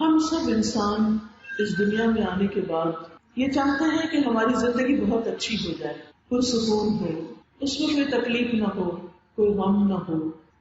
ہم سب انسان اس دنیا میں آنے کے بعد یہ چاہتے ہیں کہ ہماری زندگی بہت اچھی ہو جائے، پرسکون ہو، اس میں کوئی تکلیف نہ ہو، کوئی غم نہ ہو،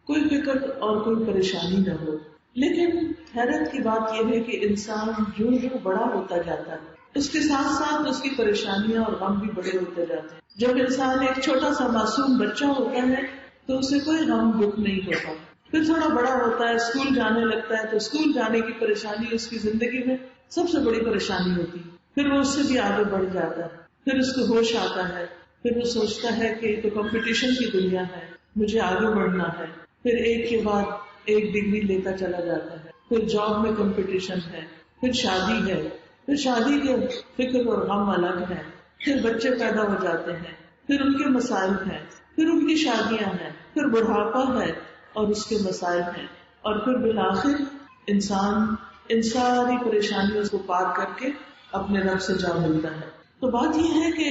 کوئی فکر اور کوئی پریشانی نہ ہو. لیکن حیرت کی بات یہ ہے کہ انسان جو بڑا ہوتا جاتا ہے اس کے ساتھ ساتھ اس کی پریشانیاں اور غم بھی بڑے ہوتے جاتے ہیں. جب انسان ایک چھوٹا سا معصوم بچہ ہوتا ہے تو اسے کوئی غم دکھ نہیں ہوتا. پھر تھوڑا بڑا ہوتا ہے، اسکول جانے لگتا ہے تو اسکول جانے کی پریشانی اس کی زندگی میں سب سے بڑی پریشانی ہوتی ہے. پھر وہ اس سے بھی آگے بڑھ جاتا ہے، پھر اس کو ہوش آتا ہے، پھر وہ سوچتا ہے کہ یہ تو کمپٹیشن کی دنیا ہے، مجھے آگے بڑھنا ہے. پھر ایک کے بعد ایک ڈگری لیتا چلا جاتا ہے، پھر جاب میں کمپٹیشن ہے، پھر شادی ہے، پھر شادی کے فکر اور غم الگ ہے، پھر بچے پیدا ہو جاتے ہیں، پھر ان کے مسائل ہیں، پھر ان کی شادیاں ہیں، پھر بڑھاپا ہے اور اس کے مسائل ہیں، اور پھر بالآخر انسان ان ساری پریشانیوں کو پار کر کے اپنے رب سے جا ملتا ہے. تو بات یہ ہے کہ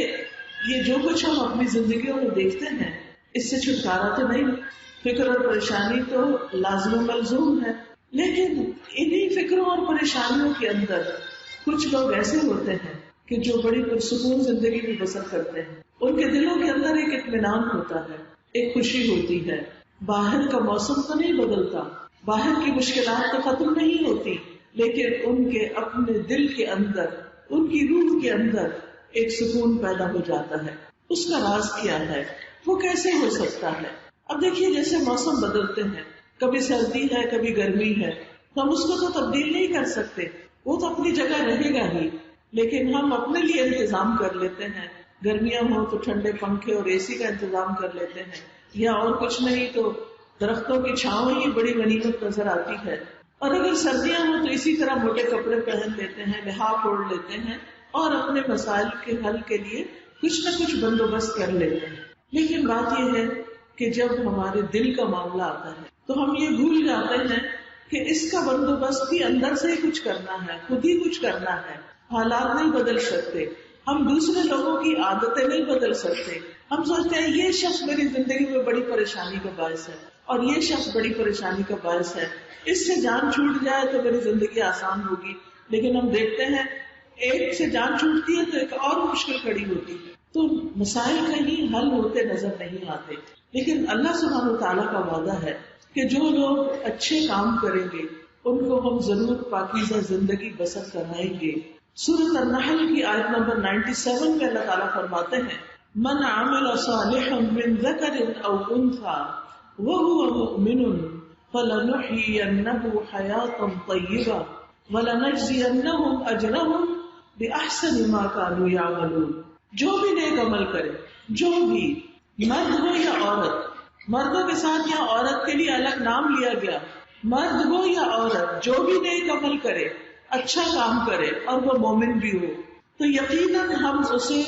یہ جو کچھ ہم اپنی زندگیوں میں دیکھتے ہیں اس سے چھٹکارا تو نہیں. فکر اور پریشانی تو لازم و ملزوم ہے، لیکن انہی فکروں اور پریشانیوں کے اندر کچھ لوگ ایسے ہوتے ہیں کہ جو بڑی پرسکون زندگی بھی بسر کرتے ہیں. ان کے دلوں کے اندر ایک اطمینان ہوتا ہے، ایک خوشی ہوتی ہے. باہر کا موسم تو نہیں بدلتا، باہر کی مشکلات تو ختم نہیں ہوتی، لیکن ان کے اپنے دل کے اندر، ان کی روح کے اندر ایک سکون پیدا ہو جاتا ہے. اس کا راز کیا ہے؟ وہ کیسے ہو سکتا ہے؟ اب دیکھیے، جیسے موسم بدلتے ہیں، کبھی سردی ہے کبھی گرمی ہے، تو ہم اس کو تو تبدیل نہیں کر سکتے، وہ تو اپنی جگہ رہے گا ہی. لیکن ہم اپنے لیے انتظام کر لیتے ہیں، گرمیاں ہوں تو ٹھنڈے پنکھے اور اے سی کا انتظام کر لیتے ہیں، یا اور کچھ نہیں تو درختوں کی چھاؤں ہی بڑی غنیمت نظر آتی ہے. اور اگر سردیاں ہوں تو اسی طرح موٹے کپڑے پہن لیتے ہیں، لحاف اوڑھ لیتے ہیں اور اپنے مسائل کے حل کے لیے کچھ نہ کچھ بندوبست کر لیتے ہیں. لیکن بات یہ ہے کہ جب ہمارے دل کا معاملہ آتا ہے تو ہم یہ بھول جاتے ہیں کہ اس کا بندوبست بھی اندر سے ہی کچھ کرنا ہے، خود ہی کچھ کرنا ہے. حالات نہیں بدل سکتے، ہم دوسرے لوگوں کی عادتیں نہیں بدل سکتے. ہم سوچتے ہیں یہ شخص میری زندگی میں بڑی پریشانی کا باعث ہے اور یہ شخص بڑی پریشانی کا باعث ہے، اس سے جان چھوٹ جائے تو میری زندگی آسان ہوگی. لیکن ہم دیکھتے ہیں ایک سے جان چھوٹتی ہے تو ایک اور مشکل کھڑی ہوتی ہے. تو مسائل کہیں حل ہوتے نظر نہیں آتے. لیکن اللہ سبحانہ وتعالیٰ کا وعدہ ہے کہ جو لوگ اچھے کام کریں گے ان کو ہم ضرور پاکیزہ زندگی بسر کرائیں گے. سورۃ النحل کی آیت نمبر 97 میں اللہ تعالیٰ فرماتے ہیں، من عمل صالحا من ذکر او انثى وهو مؤمن فلنحيينه حياة طیبہ وَلَنَجْزِيَنَّهُمْ أَجْرَهُمْ بِأَحْسَنِ مَا كَانُوا يَعْمَلُونَ. جو بھی نیک عمل کرے، جو بھی مرد ہو یا عورت، مردوں کے ساتھ یا عورت کے لیے الگ نام لیا گیا، مرد ہو یا عورت، جو بھی نیک عمل کرے، اچھا کام کرے اور وہ مومن بھی ہو تو یقیناً ہم اسے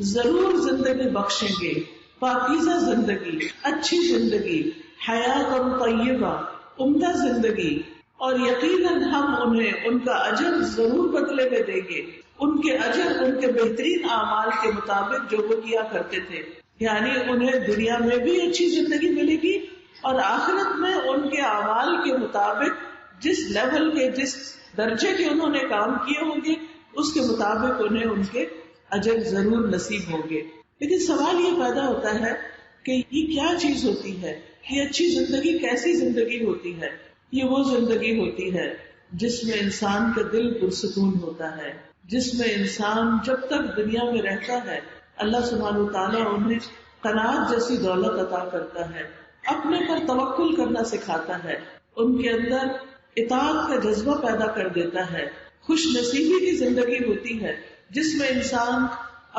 ضرور زندگی بخشیں گے، پاکیزہ زندگی، اچھی زندگی، حیات طیبہ، عمدہ زندگی. اور یقیناً ہم انہیں ان کا اجر ضرور بدلے میں دیں گے، ان کے اجر ان کے بہترین اعمال کے مطابق جو وہ کیا کرتے تھے. یعنی انہیں دنیا میں بھی اچھی زندگی ملے گی اور آخرت میں ان کے اعمال کے مطابق جس لیول کے، جس درجے کے انہوں نے کام کیے ہوں گے اس کے مطابق انہیں ان کے اجر ضرور نصیب ہوں گے. لیکن سوال یہ پیدا ہوتا ہے کہ یہ کیا چیز ہوتی ہے؟ یہ اچھی زندگی کیسی زندگی ہوتی ہے؟ یہ وہ زندگی ہوتی ہے جس میں انسان کا دل پرسکون ہوتا ہے، جس میں انسان جب تک دنیا میں رہتا ہے اللہ سبحانہ وتعالیٰ انہیں قناعت جیسی دولت عطا کرتا ہے، اپنے پر توکل کرنا سکھاتا ہے، ان کے اندر اطاعت کا جذبہ پیدا کر دیتا ہے. خوش نصیبی کی زندگی ہوتی ہے جس میں انسان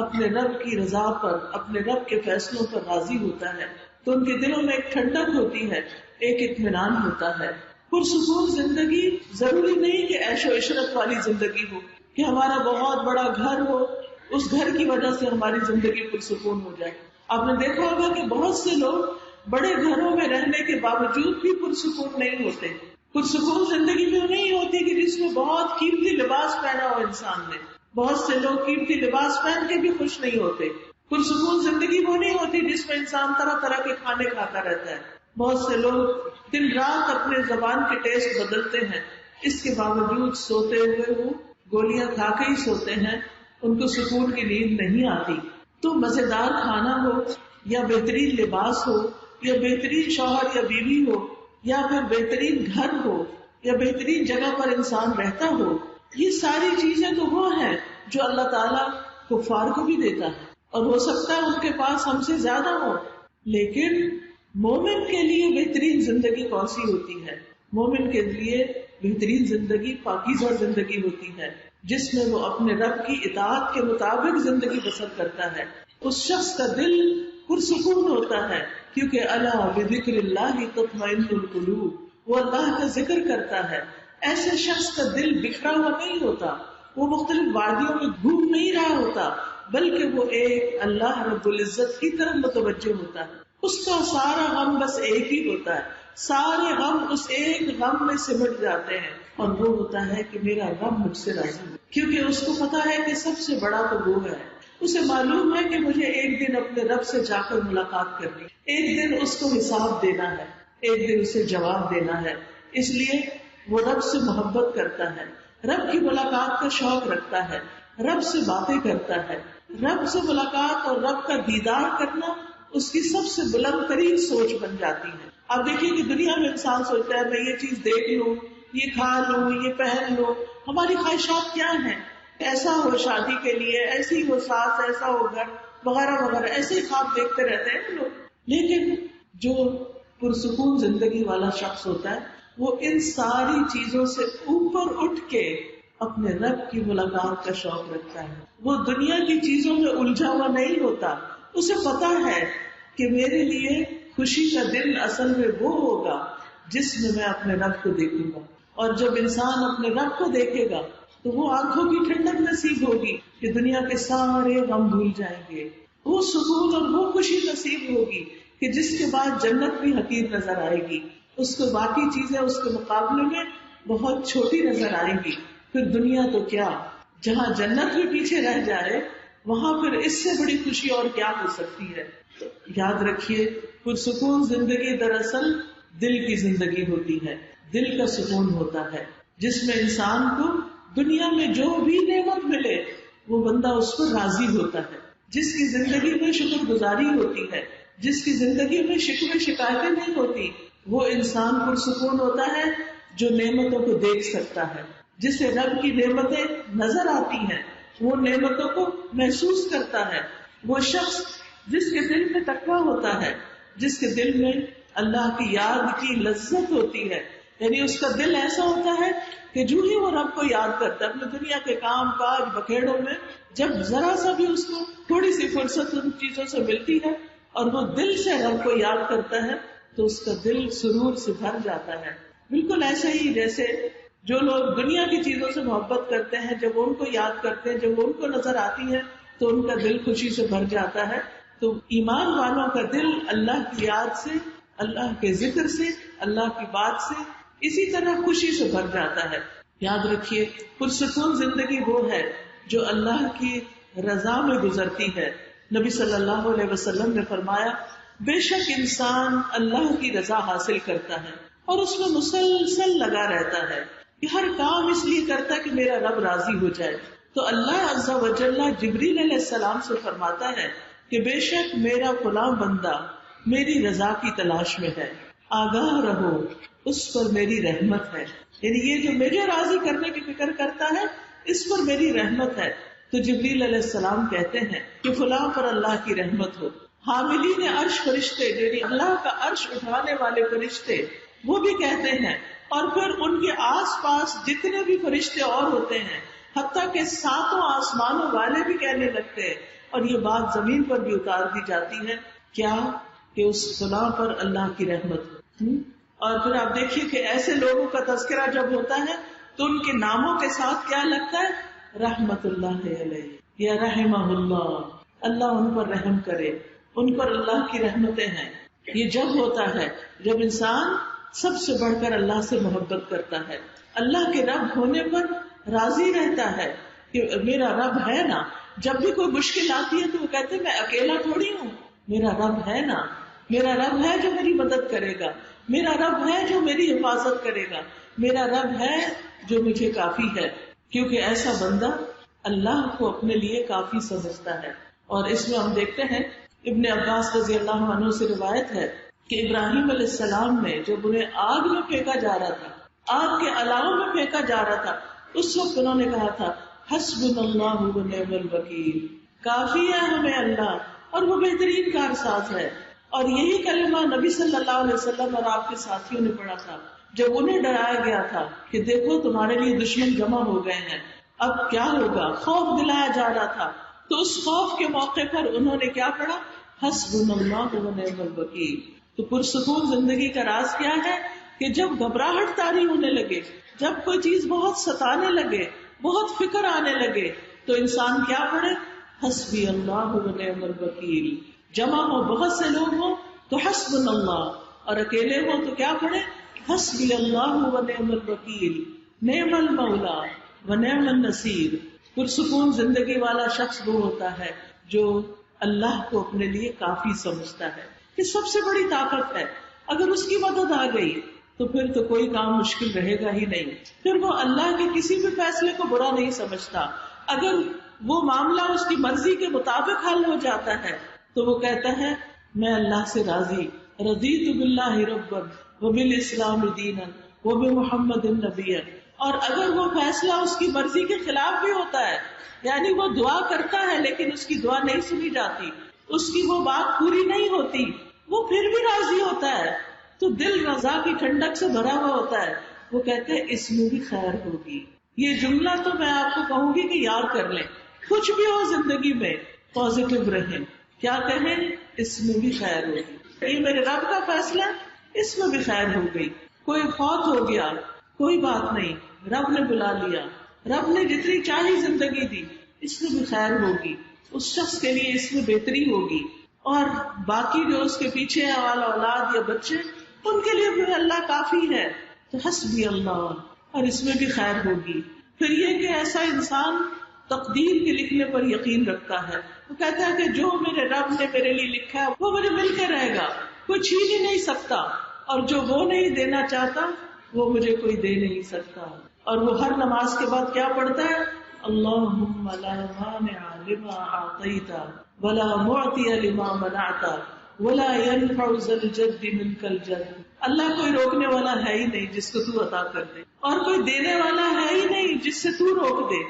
اپنے رب کی رضا پر، اپنے رب کے فیصلوں پر راضی ہوتا ہے. تو ان کے دلوں میں ایک ٹھنڈک ہوتی ہے، ایک اطمینان ہوتا ہے. پرسکون زندگی ضروری نہیں کہ عیش و عشرت والی زندگی ہو، کہ ہمارا بہت بڑا گھر ہو، اس گھر کی وجہ سے ہماری زندگی پرسکون ہو جائے. آپ نے دیکھا ہوگا کہ بہت سے لوگ بڑے گھروں میں رہنے کے باوجود بھی پرسکون نہیں ہوتے. پرسکون زندگی میں نہیں ہوتی کہ جس میں بہت قیمتی لباس پہنا ہو انسان نے. بہت سے لوگ قیمتی لباس پہن کے بھی خوش نہیں ہوتے. پرسکون زندگی وہ نہیں ہوتی جس میں انسان طرح طرح کے کھانے کھاتا رہتا ہے. بہت سے لوگ دن رات اپنے زبان کے ٹیسٹ بدلتے ہیں، اس کے باوجود سوتے ہوئے وہ گولیاں کھا کے ہی سوتے ہیں، ان کو سکون کی نیند نہیں آتی. تو مزیدار کھانا ہو یا بہترین لباس ہو یا بہترین شوہر یا بیوی ہو یا پھر بہترین گھر ہو یا بہترین جگہ پر انسان رہتا ہو، یہ ساری چیزیں تو وہ ہیں جو اللہ تعالیٰ کفار کو بھی دیتا ہے اور ہو سکتا ہے ان کے پاس ہم سے زیادہ ہو. لیکن مومن کے لیے بہترین زندگی کون سی ہوتی ہے؟ مومن کے لیے بہترین زندگی پاکیزہ زندگی ہوتی ہے، جس میں وہ اپنے رب کی اطاعت کے مطابق زندگی بسر کرتا ہے. اس شخص کا دل پرسکون ہوتا ہے، کیونکہ الا بذکر اللہ تطمئن القلوب، وہ اللہ کا ذکر کرتا ہے. ایسے شخص کا دل بکھرا ہوا نہیں ہوتا، وہ مختلف وادیوں میں گھوم نہیں رہا ہوتا، بلکہ وہ ایک اللہ رب العزت کی طرف متوجہ ہوتا ہے. اس کا سارا غم بس ایک ہی ہوتا ہے، سارے غم اس ایک غم میں سمٹ جاتے ہیں، اور وہ ہوتا ہے کہ میرا رب مجھ سے راضی ہے. کیونکہ اس کو پتا ہے کہ سب سے بڑا تو وہ ہے. اسے معلوم ہے کہ مجھے ایک دن اپنے رب سے جا کر ملاقات کرنی، ایک دن اس کو حساب دینا ہے، ایک دن اسے جواب دینا ہے. اس لیے وہ رب سے محبت کرتا ہے، رب کی ملاقات کا شوق رکھتا ہے، رب سے باتیں کرتا ہے. رب سے ملاقات اور رب کا دیدار کرنا اس کی سب سے بلند ترین سوچ بن جاتی ہے. آپ دیکھیے کہ دنیا میں انسان سوچتا ہے میں یہ چیز دیکھ لوں، یہ کھا لوں، یہ پہن لوں. ہماری خواہشات کیا ہیں؟ ایسا ہو شادی کے لیے، ایسی ہو ساس، ایسا ہو گھر وغیرہ وغیرہ، ایسے ہی خواب دیکھتے رہتے ہیں لوگ. لیکن جو پرسکون زندگی والا شخص ہوتا ہے وہ ان ساری چیزوں سے اوپر اٹھ کے اپنے رب کی ملاقات کا شوق رکھتا ہے. وہ دنیا کی چیزوں میں الجھا ہوا نہیں ہوتا. اسے پتا ہے کہ میرے لیے خوشی کا دن اصل میں وہ ہوگا جس میں میں اپنے رب کو دیکھوں گا. اور جب انسان اپنے رب کو دیکھے گا تو وہ آنکھوں کی ٹھنڈک نصیب ہوگی کہ دنیا کے سارے غم بھول جائیں گے. وہ سکون اور وہ خوشی نصیب ہوگی کہ جس کے بعد جنت بھی حقیر نظر آئے گی. اس کو باقی چیزیں اس کے مقابلے میں بہت چھوٹی نظر آئیں گی. پھر دنیا تو کیا، جہاں جنت بھی پیچھے رہ جائے وہاں پھر اس سے بڑی خوشی اور کیا ہو سکتی ہے. تو یاد رکھیے پرسکون زندگی دراصل دل کی زندگی ہوتی ہے، دل کا سکون ہوتا ہے، جس میں انسان کو دنیا میں جو بھی نعمت ملے وہ بندہ اس پر راضی ہوتا ہے. جس کی زندگی میں شکر گزاری ہوتی ہے، جس کی زندگی میں شکوے شکایتیں نہیں ہوتی، وہ انسان پرسکون ہوتا ہے جو نعمتوں کو دیکھ سکتا ہے، جسے رب کی نعمتیں نظر آتی ہیں، وہ نعمتوں کو محسوس کرتا ہے. وہ شخص جس کے دل میں تقویٰ ہوتا ہے، جس کے دل میں اللہ کی یاد کی لذت ہوتی ہے، یعنی اس کا دل ایسا ہوتا ہے کہ جو ہی وہ رب کو یاد کرتا ہے اپنے دنیا کے کام کاج بکھیڑوں میں، جب ذرا سا بھی اس کو تھوڑی سی فرصت ان چیزوں سے ملتی ہے اور وہ دل سے رب کو یاد کرتا ہے تو اس کا دل سرور سے بھر جاتا ہے. بالکل ایسے ہی جیسے جو لوگ دنیا کی چیزوں سے محبت کرتے ہیں، جب ان کو یاد کرتے ہیں، جب ان کو نظر آتی ہے تو ان کا دل خوشی سے بھر جاتا ہے. تو ایمان والوں کا دل اللہ کی یاد سے، اللہ کے ذکر سے، اللہ کی بات سے اسی طرح خوشی سے بھر جاتا ہے. یاد رکھیے پرسکون زندگی وہ ہے جو اللہ کی رضا میں گزرتی ہے. نبی صلی اللہ علیہ وسلم نے فرمایا بے شک انسان اللہ کی رضا حاصل کرتا ہے اور اس میں مسلسل لگا رہتا ہے، کہ ہر کام اس لیے کرتا ہے کہ میرا رب راضی ہو جائے. تو اللہ عز و جل جبریل علیہ السلام سے فرماتا ہے کہ بے شک میرا فلاں بندہ میری رضا کی تلاش میں ہے، آگاہ رہو اس پر میری رحمت ہے. یعنی یہ جو مجھے راضی کرنے کی فکر کرتا ہے اس پر میری رحمت ہے. تو جبریل علیہ السلام کہتے ہیں کہ فلاں پر اللہ کی رحمت ہو. حاملین عرش فرشتے، یعنی اللہ کا عرش اٹھانے والے فرشتے، وہ بھی کہتے ہیں، اور پھر ان کے آس پاس جتنے بھی فرشتے اور ہوتے ہیں، حتیٰ کہ 7 آسمانوں والے بھی کہنے لگتے ہیں. اور یہ بات زمین پر بھی اتار دی جاتی ہے، کیا کہ اس فلاں پر اللہ کی رحمت ہو. اور پھر آپ دیکھیے کہ ایسے لوگوں کا تذکرہ جب ہوتا ہے تو ان کے ناموں کے ساتھ کیا لگتا ہے، رحمت اللہ علیہ یا رحمہ اللہ، اللہ ان پر رحم کرے، ان پر اللہ کی رحمتیں ہیں. یہ جب ہوتا ہے جب انسان سب سے بڑھ کر اللہ سے محبت کرتا ہے، اللہ کے رب ہونے پر راضی رہتا ہے کہ میرا رب ہے نا. جب بھی کوئی مشکل آتی ہے تو وہ کہتے میں اکیلا تھوڑی ہوں، میرا رب ہے نا، میرا رب ہے جو میری مدد کرے گا، میرا رب ہے جو میری حفاظت کرے گا، میرا رب ہے جو مجھے کافی ہے. کیونکہ ایسا بندہ اللہ کو اپنے لیے کافی سمجھتا ہے. اور اس میں ہم دیکھتے ہیں ابن عباس رضی اللہ عنہ سے روایت ہے کہ ابراہیم علیہ السلام میں جب انہیں آگ میں پھینکا جا رہا تھا، آگ کے علاوہ میں پھینکا جا رہا تھا، اس وقت انہوں نے کہا تھا حسبنا اللہ و نعم الوکیل، کافی ہے ہمیں اللہ اور وہ بہترین کارساز ہے. اور یہی کلمہ نبی صلی اللہ علیہ وسلم اور آپ کے ساتھیوں نے پڑھا تھا جب انہیں ڈرایا گیا تھا کہ دیکھو تمہارے لیے دشمن جمع ہو گئے ہیں، اب کیا ہوگا، خوف دلایا جا رہا تھا. تو اس خوف کے موقع پر انہوں نے کیا پڑھا، حسبنا اللہ و نعم الوکیل. تو پرسکون زندگی کا راز کیا ہے کہ جب گھبراہٹ طاری ہونے لگے، جب کوئی چیز بہت ستانے لگے، بہت فکر آنے لگے، تو انسان کیا پڑھے، حسبی اللہ و نعم الوکیل. جمع ہو، بہت سے لوگ ہوں تو حسبنا اللہ، اور اکیلے ہو تو کیا پڑھے، حسبی اللہ و نعم الوکیل، نعم المولا و نعم النصیر. پرسکون زندگی والا شخص وہ ہوتا ہے جو اللہ کو اپنے لیے کافی سمجھتا ہے. یہ سب سے بڑی طاقت ہے. اگر اس کی مدد آ گئی تو پھر تو کوئی کام مشکل رہے گا ہی نہیں. پھر وہ اللہ کے کسی بھی فیصلے کو برا نہیں سمجھتا. اگر وہ معاملہ اس کی مرضی کے مطابق حل ہو جاتا ہے تو وہ کہتا ہے میں اللہ سے راضی، رضیت باللہ ربا وبالاسلام دینا وبمحمد نبیا. اور اگر وہ فیصلہ اس کی مرضی کے خلاف بھی ہوتا ہے، یعنی وہ دعا کرتا ہے لیکن اس کی دعا نہیں سنی جاتی، اس کی وہ بات پوری نہیں ہوتی، وہ پھر بھی راضی ہوتا ہے، تو دل رضا کی ٹھنڈک سے بھرا ہوا ہوتا ہے. وہ کہتے ہیں اس میں بھی خیر ہوگی. یہ جملہ تو میں آپ کو کہوں گی کہ یاد کر لیں، کچھ بھی ہو زندگی میں پازیٹو رہیں. کیا کہیں، اس میں بھی خیر ہوگی، یہ میرے رب کا فیصلہ، اس میں بھی خیر ہو گئی. کوئی فوت ہو گیا، کوئی بات نہیں، رب نے بلا لیا، رب نے جتنی چاہی زندگی دی، اس میں بھی خیر ہوگی، اس شخص کے لیے اس میں بہتری ہوگی. اور باقی جو اس کے پیچھے والا اولاد یا بچے، ان کے لیے بھی اللہ کافی ہے. تو حسبی اللہ، اور اس میں بھی خیر ہوگی. پھر یہ کہ ایسا انسان تقدیر کے لکھنے پر یقین رکھتا ہے. وہ کہتا ہے کہ جو میرے رب نے میرے لیے لکھا ہے وہ مجھے مل کے رہے گا، کوئی چھین ہی نہیں سکتا، اور جو وہ نہیں دینا چاہتا وہ مجھے کوئی دے نہیں سکتا. اور وہ ہر نماز کے بعد کیا پڑھتا ہے، اللہم لا مانع لما اعطیت ولا معطی لما منعت ولا ينفع ذا الجد منک الجد. اللہ کوئی روکنے والا ہے ہی نہیں جس کو تو عطا کر دے، اور کوئی دینے والا ہے ہی نہیں جس سے تو روک دے.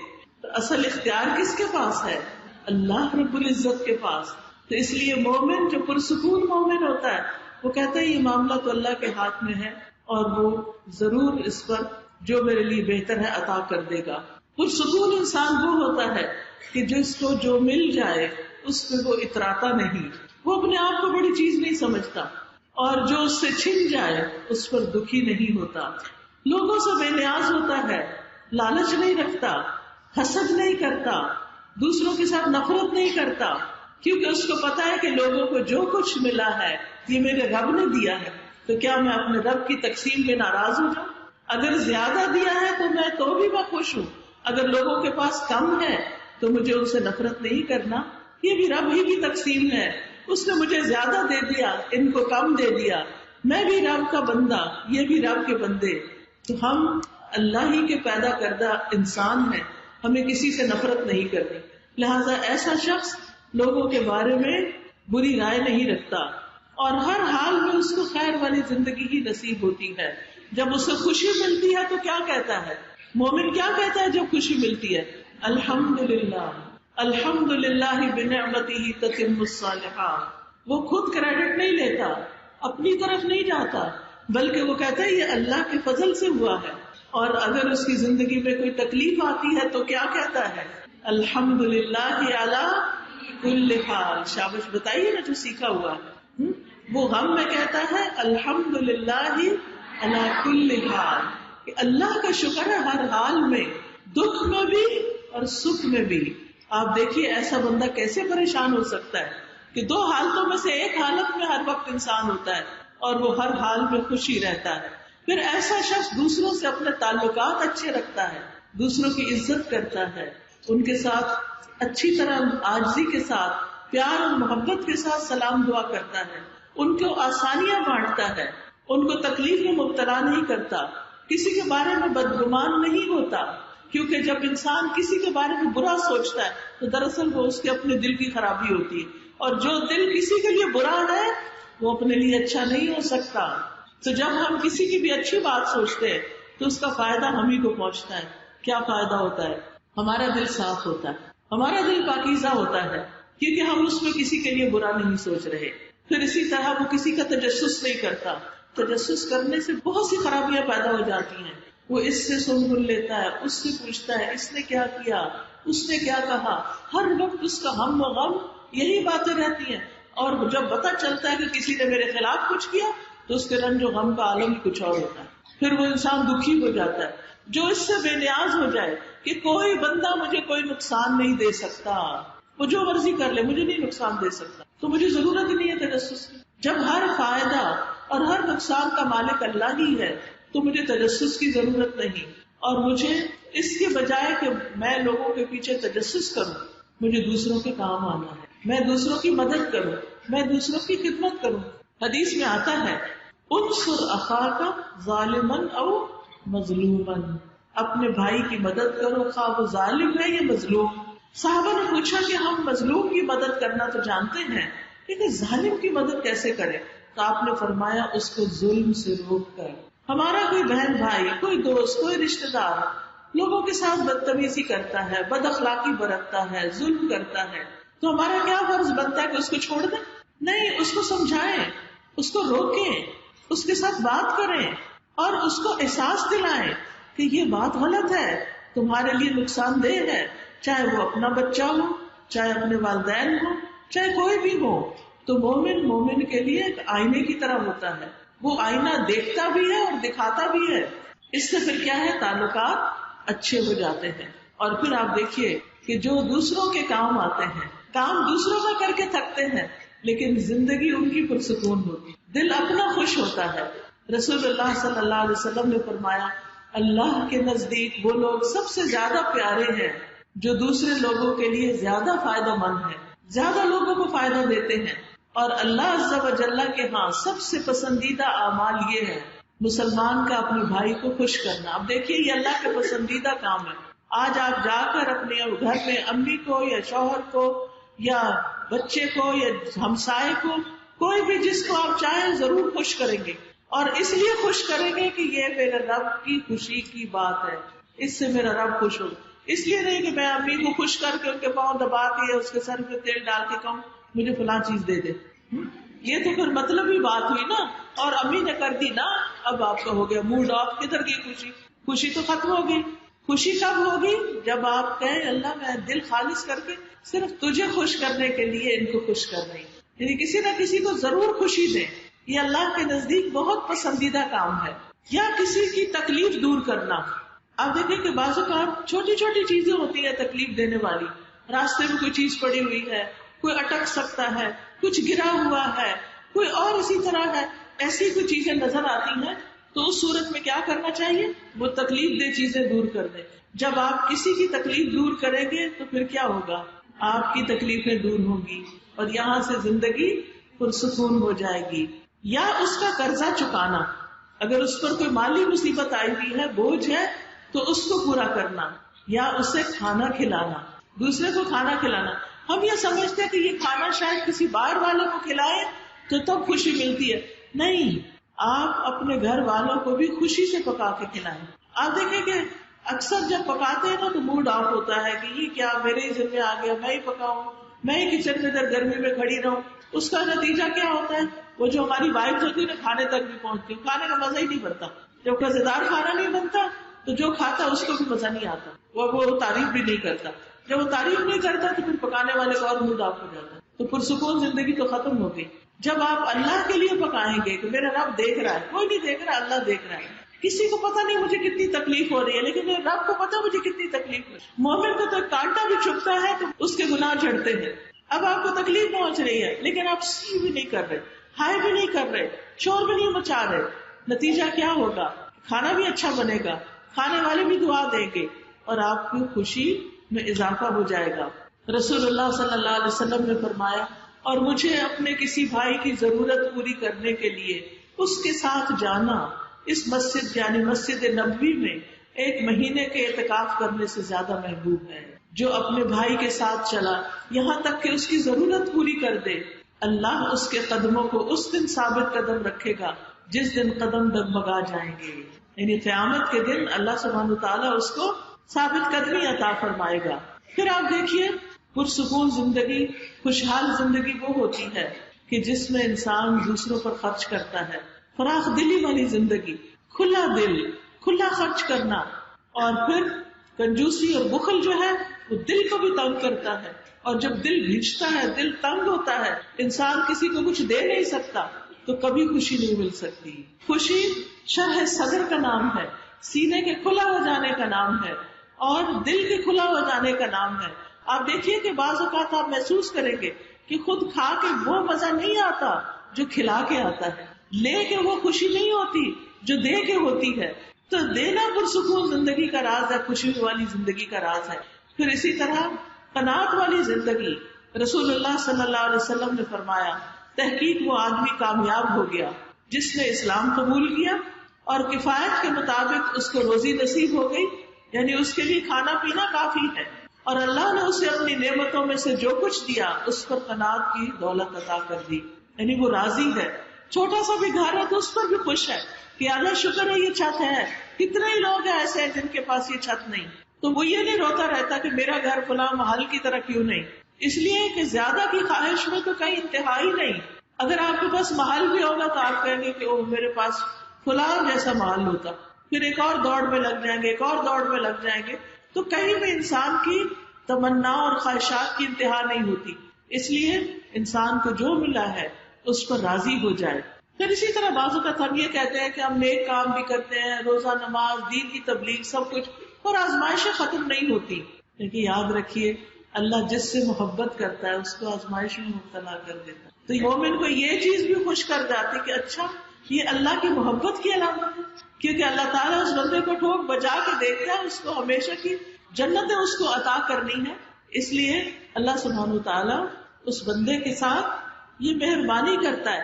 تو اصل اختیار کس کے پاس ہے، اللہ رب العزت کے پاس. تو اس لیے مومن جو پرسکون مومن ہوتا ہے وہ کہتا ہے یہ معاملہ تو اللہ کے ہاتھ میں ہے اور وہ ضرور اس پر جو میرے لیے بہتر ہے عطا کر دے گا. پرسکون انسان وہ ہوتا ہے کہ جس کو جو مل جائے اس پہ وہ اتراتا نہیں، وہ اپنے آپ کو بڑی چیز نہیں سمجھتا، اور جو اس سے چھن جائے اس پر دکھی نہیں ہوتا. لوگوں سے بے نیاز ہوتا ہے، لالچ نہیں رکھتا، حسد نہیں کرتا، دوسروں کے ساتھ نفرت نہیں کرتا، کیونکہ اس کو پتا ہے کہ لوگوں کو جو کچھ ملا ہے یہ میرے رب نے دیا ہے. تو کیا میں اپنے رب کی تقسیم میں ناراض ہو جاؤں؟ اگر زیادہ دیا ہے تو بھی میں خوش ہوں. اگر لوگوں کے پاس کم ہے تو مجھے ان سے نفرت نہیں کرنا، یہ بھی رب ہی کی تقسیم ہے. اس نے مجھے زیادہ دے دیا، ان کو کم دے دیا، میں بھی رب کا بندہ، یہ بھی رب کے بندے. تو ہم اللہ ہی کے پیدا کردہ انسان ہیں، ہمیں کسی سے نفرت نہیں کرنی. لہذا ایسا شخص لوگوں کے بارے میں بری رائے نہیں رکھتا، اور ہر حال میں اس کو خیر والی زندگی ہی نصیب ہوتی ہے. جب اسے خوشی ملتی ہے تو کیا کہتا ہے، مومن کیا کہتا ہے جب خوشی ملتی ہے، الحمدللہ الحمدللہ بنعمتہ تتم الصالحات. وہ خود کریڈٹ نہیں لیتا، اپنی طرف نہیں جاتا، بلکہ وہ کہتا ہے یہ اللہ کے فضل سے ہوا ہے. اور اگر اس کی زندگی میں کوئی تکلیف آتی ہے تو کیا کہتا ہے، الحمدللہ علی کل حال. شابش، بتائیے نا جو سیکھا ہوا ہے. وہ غم میں کہتا ہے الحمدللہ علی کل حال، کہ اللہ کا شکر ہے ہر حال میں، دکھ میں بھی اور سکھ میں بھی. آپ دیکھیے ایسا بندہ کیسے پریشان ہو سکتا ہے کہ دو حالتوں میں سے ایک حالت میں ہر وقت انسان ہوتا ہے اور وہ ہر حال میں خوشی رہتا ہے. پھر ایسا شخص دوسروں سے اپنے تعلقات اچھے رکھتا ہے، دوسروں کی عزت کرتا ہے، ان کے ساتھ اچھی طرح عاجزی کے ساتھ، پیار اور محبت کے ساتھ سلام دعا کرتا ہے، ان کو آسانیاں بانٹتا ہے. ان کو تکلیف میں مبتلا نہیں کرتا، کسی کے بارے میں بدگمان نہیں ہوتا، کیونکہ جب انسان کسی کے بارے میں برا سوچتا ہے تو دراصل وہ اس کے اپنے دل کی خرابی ہوتی ہے، اور جو دل کسی کے لیے برا ہے وہ اپنے لیے اچھا نہیں ہو سکتا. تو جب ہم کسی کی بھی اچھی بات سوچتے ہیں تو اس کا فائدہ ہم ہی کو پہنچتا ہے. کیا فائدہ ہوتا ہے؟ ہمارا دل صاف ہوتا ہے، ہمارا دل پاکیزہ ہوتا ہے، کیونکہ ہم اس میں کسی کے لیے برا نہیں سوچ رہے. پھر اسی طرح وہ کسی کا تجسس نہیں کرتا. تجسس کرنے سے بہت سی خرابیاں پیدا ہو جاتی ہیں. وہ اس سے سن لیتا ہے، اس سے پوچھتا ہے اس نے کیا کیا، اس نے کیا کہا، ہر وقت اس کا ہم و غم یہی باتیں رہتی ہیں. اور جب پتہ چلتا ہے کہ کسی نے میرے خلاف کچھ کیا تو اس کے رنج و غم کا عالم کچھ اور ہوتا ہے. پھر وہ انسان دکھی ہو جاتا ہے. جو اس سے بے نیاز ہو جائے کہ کوئی بندہ مجھے کوئی نقصان نہیں دے سکتا، وہ جو مرضی کر لے مجھے نہیں نقصان دے سکتا، تو مجھے ضرورت ہی نہیں ہے تجسس کی. جب ہر فائدہ اور ہر نقصان کا مالک اللہ ہی ہے تو مجھے تجسس کی ضرورت نہیں. اور مجھے اس کے بجائے کہ میں لوگوں کے پیچھے تجسس کروں، مجھے دوسروں کے کام آنا ہے، میں دوسروں کی مدد کروں، میں دوسروں کی خدمت کروں. حدیث میں آتا ہے انصر اخاک ظالما او مظلوما، اپنے بھائی کی مدد کرو خواہ وہ ظالم ہے یا مظلوم. صحابہ نے پوچھا کہ ہم مظلوم کی مدد کرنا تو جانتے ہیں لیکن ظالم کی مدد کیسے کریں؟ تو آپ نے فرمایا اس کو ظلم سے روک کر. ہمارا کوئی بہن بھائی، کوئی دوست، کوئی رشتہ دار لوگوں کے ساتھ بدتمیزی کرتا ہے، بد اخلاقی برتتا ہے، ظلم کرتا ہے، تو ہمارا کیا فرض بنتا ہے کہ اس کو چھوڑ دیں؟ نہیں، اس کو سمجھائیں، اس کو روکیں، اس کے ساتھ بات کریں اور اس کو احساس دلائیں کہ یہ بات غلط ہے، تمہارے لیے نقصان دہ ہے. چاہے وہ اپنا بچہ ہو، چاہے اپنے والدین ہو، چاہے کوئی بھی ہو. تو مومن کے لیے ایک آئینے کی طرح ہوتا ہے، وہ آئینہ دیکھتا بھی ہے اور دکھاتا بھی ہے. اس سے پھر کیا ہے، تعلقات اچھے ہو جاتے ہیں. اور پھر آپ دیکھیے کہ جو دوسروں کے کام آتے ہیں، کام دوسروں کا کر کے تھکتے ہیں لیکن زندگی ان کی پرسکون ہوتی، دل اپنا خوش ہوتا ہے. رسول اللہ صلی اللہ علیہ وسلم نے فرمایا اللہ کے نزدیک وہ لوگ سب سے زیادہ پیارے ہیں جو دوسرے لوگوں کے لیے زیادہ فائدہ مند ہیں، زیادہ لوگوں کو فائدہ دیتے ہیں. اور اللہ عز و جل کے ہاں سب سے پسندیدہ اعمال یہ ہے مسلمان کا اپنے بھائی کو خوش کرنا. اب دیکھیے یہ اللہ کے پسندیدہ کام ہے. آج آپ جا کر اپنے گھر میں امی کو یا شوہر کو یا بچے کو یا ہمسائے کو، کوئی بھی جس کو آپ چاہیں ضرور خوش کریں گے، اور اس لیے خوش کریں گے کہ یہ میرے رب کی خوشی کی بات ہے، اس سے میرا رب خوش ہو. اس لیے نہیں کہ میں امی کو خوش کر کے ان کے پاؤں دبا کے یا اس کے سر پہ تیل ڈال کے کہوں مجھے فلاں چیز دے دے. یہ تو پھر مطلب ہی بات ہوئی نا، اور امی نے کر دی نا، اب آپ کا ہو گیا موڈ آف. کدھر گئی خوشی؟ خوشی تو ختم ہو گئی. خوشی کب ہوگی؟ جب آپ کہیں اللہ میں دل خالص کر کے صرف تجھے خوش کرنے کے لیے ان کو خوش کر رہی، یعنی کسی نہ کسی کو ضرور خوشی دیں. یہ اللہ کے نزدیک بہت پسندیدہ کام ہے. یا کسی کی تکلیف دور کرنا. آپ دیکھیں کہ بعض اوقات چھوٹی چھوٹی چیزیں ہوتی ہیں تکلیف دینے والی. راستے میں کوئی چیز پڑی ہوئی ہے، کوئی اٹک سکتا ہے، کچھ گرا ہوا ہے، کوئی اور اسی طرح ہے، ایسی کوئی چیزیں نظر آتی ہیں تو اس صورت میں کیا کرنا چاہیے؟ وہ تکلیف دہ چیزیں دور کر دیں. جب آپ کسی کی تکلیف دور کریں گے تو پھر کیا ہوگا؟ آپ کی تکلیفیں دور ہوں گی اور یہاں سے زندگی پرسکون ہو جائے گی. یا اس کا قرضہ چکانا، اگر اس پر کوئی مالی مصیبت آئی ہوئی ہے، بوجھ ہے، تو اس کو پورا کرنا. یا اسے کھانا کھلانا، دوسرے کو کھانا کھلانا. ہم یہ سمجھتے ہیں کہ یہ کھانا شاید کسی باہر والوں کو کھلائے تو تب خوشی ملتی ہے. نہیں، آپ اپنے گھر والوں کو بھی خوشی سے پکا کے کھلائیں. آپ دیکھیں کہ اکثر جب پکاتے ہیں نا تو موڈ آف ہوتا ہے کہ یہ کیا میرے ہی ذمہ آ گیا، میں ہی پکاؤں، میں ہی کچن میں ادھر گرمی میں کھڑی رہوں. اس کا نتیجہ کیا ہوتا ہے؟ وہ جو ہماری وائف ہوتی ہے نا کھانے تک بھی پہنچتی، کھانے کا مزہ ہی نہیں بنتا. جب مزیدار کھانا نہیں بنتا تو جو کھاتا اس کو بھی مزہ نہیں آتا، وہ تعریف بھی نہیں کرتا. جب وہ تعریف نہیں کرتا تو پھر پکانے والے کو اور موڈ آف ہو جاتا ہے. تو پرسکون زندگی تو ختم ہو گئی. جب آپ اللہ کے لیے پکائیں گے کہ میرا رب دیکھ رہا ہے، کوئی نہیں دیکھ رہا، اللہ دیکھ رہا ہے. کسی کو پتا نہیں مجھے کتنی تکلیف ہو رہی ہے لیکن میرے رب کو پتا مجھے کتنی تکلیف ہو رہی ہے. مومن کو تو کانٹا بھی چبھتا ہے تو اس کے گناہ جھڑتے ہیں. اب آپ کو تکلیف پہنچ رہی ہے لیکن آپ سی بھی نہیں کر رہے، ہائے بھی نہیں کر رہے، شور بھی نہیں مچا رہے. نتیجہ کیا ہوگا؟ کھانا بھی اچھا بنے گا، کھانے والے بھی دعا دیں گے اور آپ کی خوشی میں اضافہ ہو جائے گا. رسول اللہ صلی اللہ علیہ وسلم نے فرمایا اور مجھے اپنے کسی بھائی کی ضرورت پوری کرنے کے لیے اس کے ساتھ جانا اس مسجد یعنی مسجد نبوی میں 1 مہینے کے اعتکاف کرنے سے زیادہ محبوب ہے. جو اپنے بھائی کے ساتھ چلا یہاں تک کہ اس کی ضرورت پوری کر دے، اللہ اس کے قدموں کو اس دن ثابت قدم رکھے گا جس دن قدم ڈگمگا جائیں گے. یعنی قیامت کے دن اللہ سبحانہ تعالیٰ اس کو ثابت قدمی عطا فرمائے گا. پھر آپ دیکھیے پرسکون زندگی، خوشحال زندگی وہ ہوتی ہے کہ جس میں انسان دوسروں پر خرچ کرتا ہے. فراخ دلی والی زندگی، کھلا دل، کھلا خرچ کرنا. اور پھر کنجوسی اور بخل جو ہے وہ دل کو بھی تنگ کرتا ہے، اور جب دل بھیجتا ہے، دل تنگ ہوتا ہے، انسان کسی کو کچھ دے نہیں سکتا تو کبھی خوشی نہیں مل سکتی. خوشی شرح صدر کا نام ہے، سینے کے کھلا ہو جانے کا نام ہے، اور دل کے کھلا ہو جانے کا نام ہے. آپ دیکھیے کہ بعض اوقات آپ محسوس کریں گے کہ خود کھا کے وہ مزہ نہیں آتا جو کھلا کے آتا ہے، لے کے وہ خوشی نہیں ہوتی جو دے کے ہوتی ہے. تو دینا پرسکون زندگی کا راز ہے، خوشی والی زندگی کا راز ہے. پھر اسی طرح قناعت والی زندگی، رسول اللہ صلی اللہ علیہ وسلم نے فرمایا تحقیق وہ آدمی کامیاب ہو گیا جس نے اسلام قبول کیا اور کفایت کے مطابق اس کو روزی نصیب ہو گئی، یعنی اس کے لیے کھانا پینا کافی ہے، اور اللہ نے اسے اپنی نعمتوں میں سے جو کچھ دیا اس پر قناعت کی دولت عطا کر دی. یعنی وہ راضی ہے، چھوٹا سا بھی گھر ہے تو اس پر بھی خوش ہے کہ اللہ شکر ہے یہ چھت ہے. کتنے ہی لوگ ہیں ایسے جن کے پاس یہ چھت نہیں، تو وہ یہ نہیں روتا رہتا کہ میرا گھر فلاں محل کی طرح کیوں نہیں. اس لیے کہ زیادہ کی خواہش میں تو کہیں انتہا ہی نہیں. اگر آپ کے پاس محل بھی ہوگا تو آپ کہیں گے کہ او میرے پاس فلاں جیسا محل ہوتا، پھر ایک اور دوڑ میں لگ جائیں گے، ایک اور دوڑ میں لگ جائیں گے. تو کہیں بھی انسان کی تمنا اور خواہشات کی انتہا نہیں ہوتی. اس لیے انسان کو جو ملا ہے اس پر راضی ہو جائے. پھر اسی طرح بعض اوقات ہم یہ کہتے ہیں کہ ہم نیک کام بھی کرتے ہیں، روزہ نماز، دین کی تبلیغ، سب کچھ، اور آزمائشیں ختم نہیں ہوتی. لیکن یاد رکھیے اللہ جس سے محبت کرتا ہے اس کو آزمائش میں مبتلا کر دیتا ہے. تو مومن کو یہ چیز بھی خوش کر جاتی کہ اچھا یہ اللہ کی محبت کی علامت ہے، کیونکہ اللہ تعالیٰ اس بندے کو ٹھوک بجا کے دیکھتا ہے، اس کو ہمیشہ کی جنتیں اس کو عطا کرنی ہے. اس لیے اللہ سبحانہ تعالیٰ اس بندے کے ساتھ یہ مہربانی کرتا ہے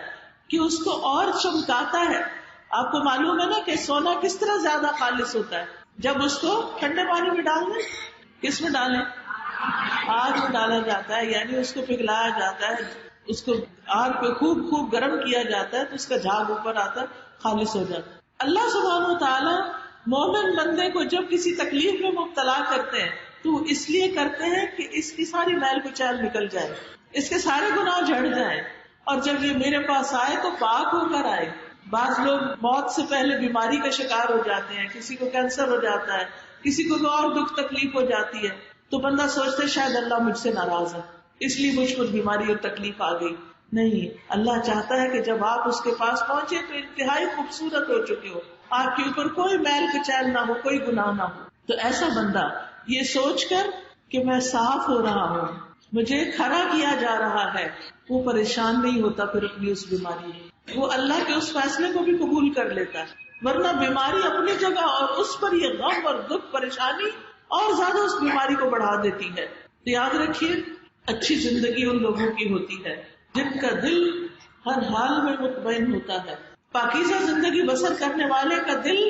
کہ اس کو اور چمکاتا ہے. آپ کو معلوم ہے نا کہ سونا کس طرح زیادہ خالص ہوتا ہے جب اس کو ٹھنڈے پانی میں ڈال دیں. کس میں ڈالیں؟ آگ میں ڈالا جاتا ہے، یعنی اس کو پگھلایا جاتا ہے، اس کو آگ پہ خوب گرم کیا جاتا ہے تو اس کا جھاگ اوپر آتا ہے، خالص ہو جاتا ہے. اللہ سبحانہ تعالیٰ مومن بندے کو جب کسی تکلیف میں مبتلا کرتے ہیں تو اس لیے کرتے ہیں کہ اس کی ساری میل کچیل نکل جائے، اس کے سارے گناہ جھڑ جائیں، اور جب یہ میرے پاس آئے تو پاک ہو کر آئے. بعض لوگ موت سے پہلے بیماری کا شکار ہو جاتے ہیں، کسی کو کینسر ہو جاتا ہے، کسی کو اور دکھ تکلیف ہو جاتی ہے، تو بندہ سوچتا ہے شاید اللہ مجھ سے ناراض ہے اس لیے مجھ پر بیماری اور تکلیف آ گئی. نہیں، اللہ چاہتا ہے کہ جب آپ اس کے پاس پہنچے تو انتہائی خوبصورت ہو چکے ہو، آپ کے اوپر کوئی میل کچیل نہ ہو، کوئی گناہ نہ ہو. تو ایسا بندہ یہ سوچ کر کہ میں صاف ہو رہا ہوں، مجھے کھڑا کیا جا رہا ہے، وہ پریشان نہیں ہوتا پھر اپنی اس بیماری میں. وہ اللہ کے اس فیصلے کو بھی قبول کر لیتا ہے. ورنہ بیماری اپنی جگہ اور اس پر یہ غم اور دکھ پریشانی اور زیادہ اس بیماری کو بڑھا دیتی ہے. تو یاد رکھیے اچھی زندگی ان لوگوں کی ہوتی ہے جن کا دل ہر حال میں مطمئن ہوتا ہے. پاکیزہ زندگی بسر کرنے والے کا دل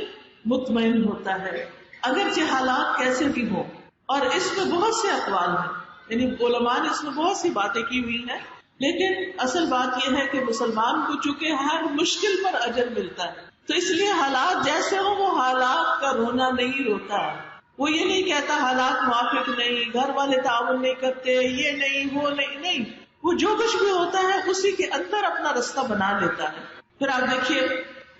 مطمئن ہوتا ہے اگرچہ حالات کیسے بھی ہوں. اور اس میں بہت سے اقوال ہیں، یعنی علماء نے اس میں بہت سی باتیں کی ہوئی ہیں، لیکن اصل بات یہ ہے کہ مسلمان کو چونکہ ہر مشکل پر اجر ملتا ہے تو اس لیے حالات جیسے ہوں وہ حالات کا رونا نہیں روتا. وہ یہ نہیں کہتا حالات موافق نہیں، گھر والے تعاون نہیں کرتے، یہ نہیں وہ نہیں، وہ جو کچھ بھی ہوتا ہے اسی کے اندر اپنا رستہ بنا لیتا ہے. پھر آپ دیکھیے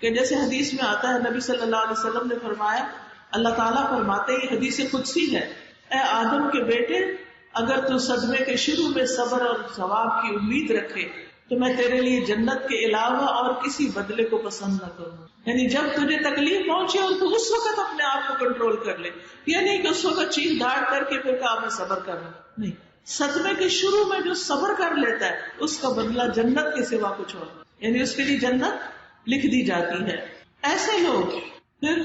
کہ جیسے حدیث میں آتا ہے، نبی صلی اللہ علیہ وسلم نے فرمایا، اللہ تعالیٰ فرماتے ہیں، یہ حدیث قدسی ہے، اے آدم کے بیٹے اگر تو صدمے کے شروع میں صبر اور ثواب کی امید رکھے تو میں تیرے لیے جنت کے علاوہ اور کسی بدلے کو پسند نہ کروں. یعنی جب تجھے تکلیف پہنچے اور تو اس وقت اپنے آپ کو کنٹرول کر لے، یہ نہیں کہ اس وقت چیخ داڑ کر کے پھر کہا میں صبر کر رہا ہوں. نہیں، صدمے کے شروع میں جو صبر کر لیتا ہے اس کا بدلہ جنت کے سوا کچھ اور، یعنی اس کے لیے جنت لکھ دی جاتی ہے. ایسے لوگ پھر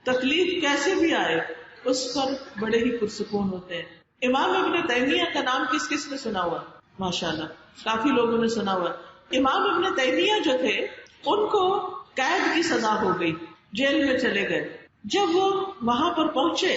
تکلیف کیسے بھی آئے اس پر بڑے ہی پرسکون ہوتے ہیں. امام ابن تیمیہ کا نام کس کس نے سنا ہوا؟ ماشاءاللہ کافی لوگوں نے سنا ہوا. امام ابن تیمیہ جو تھے ان کو قید کی سزا ہو گئی، جیل میں چلے گئے. جب وہ وہاں پر پہنچے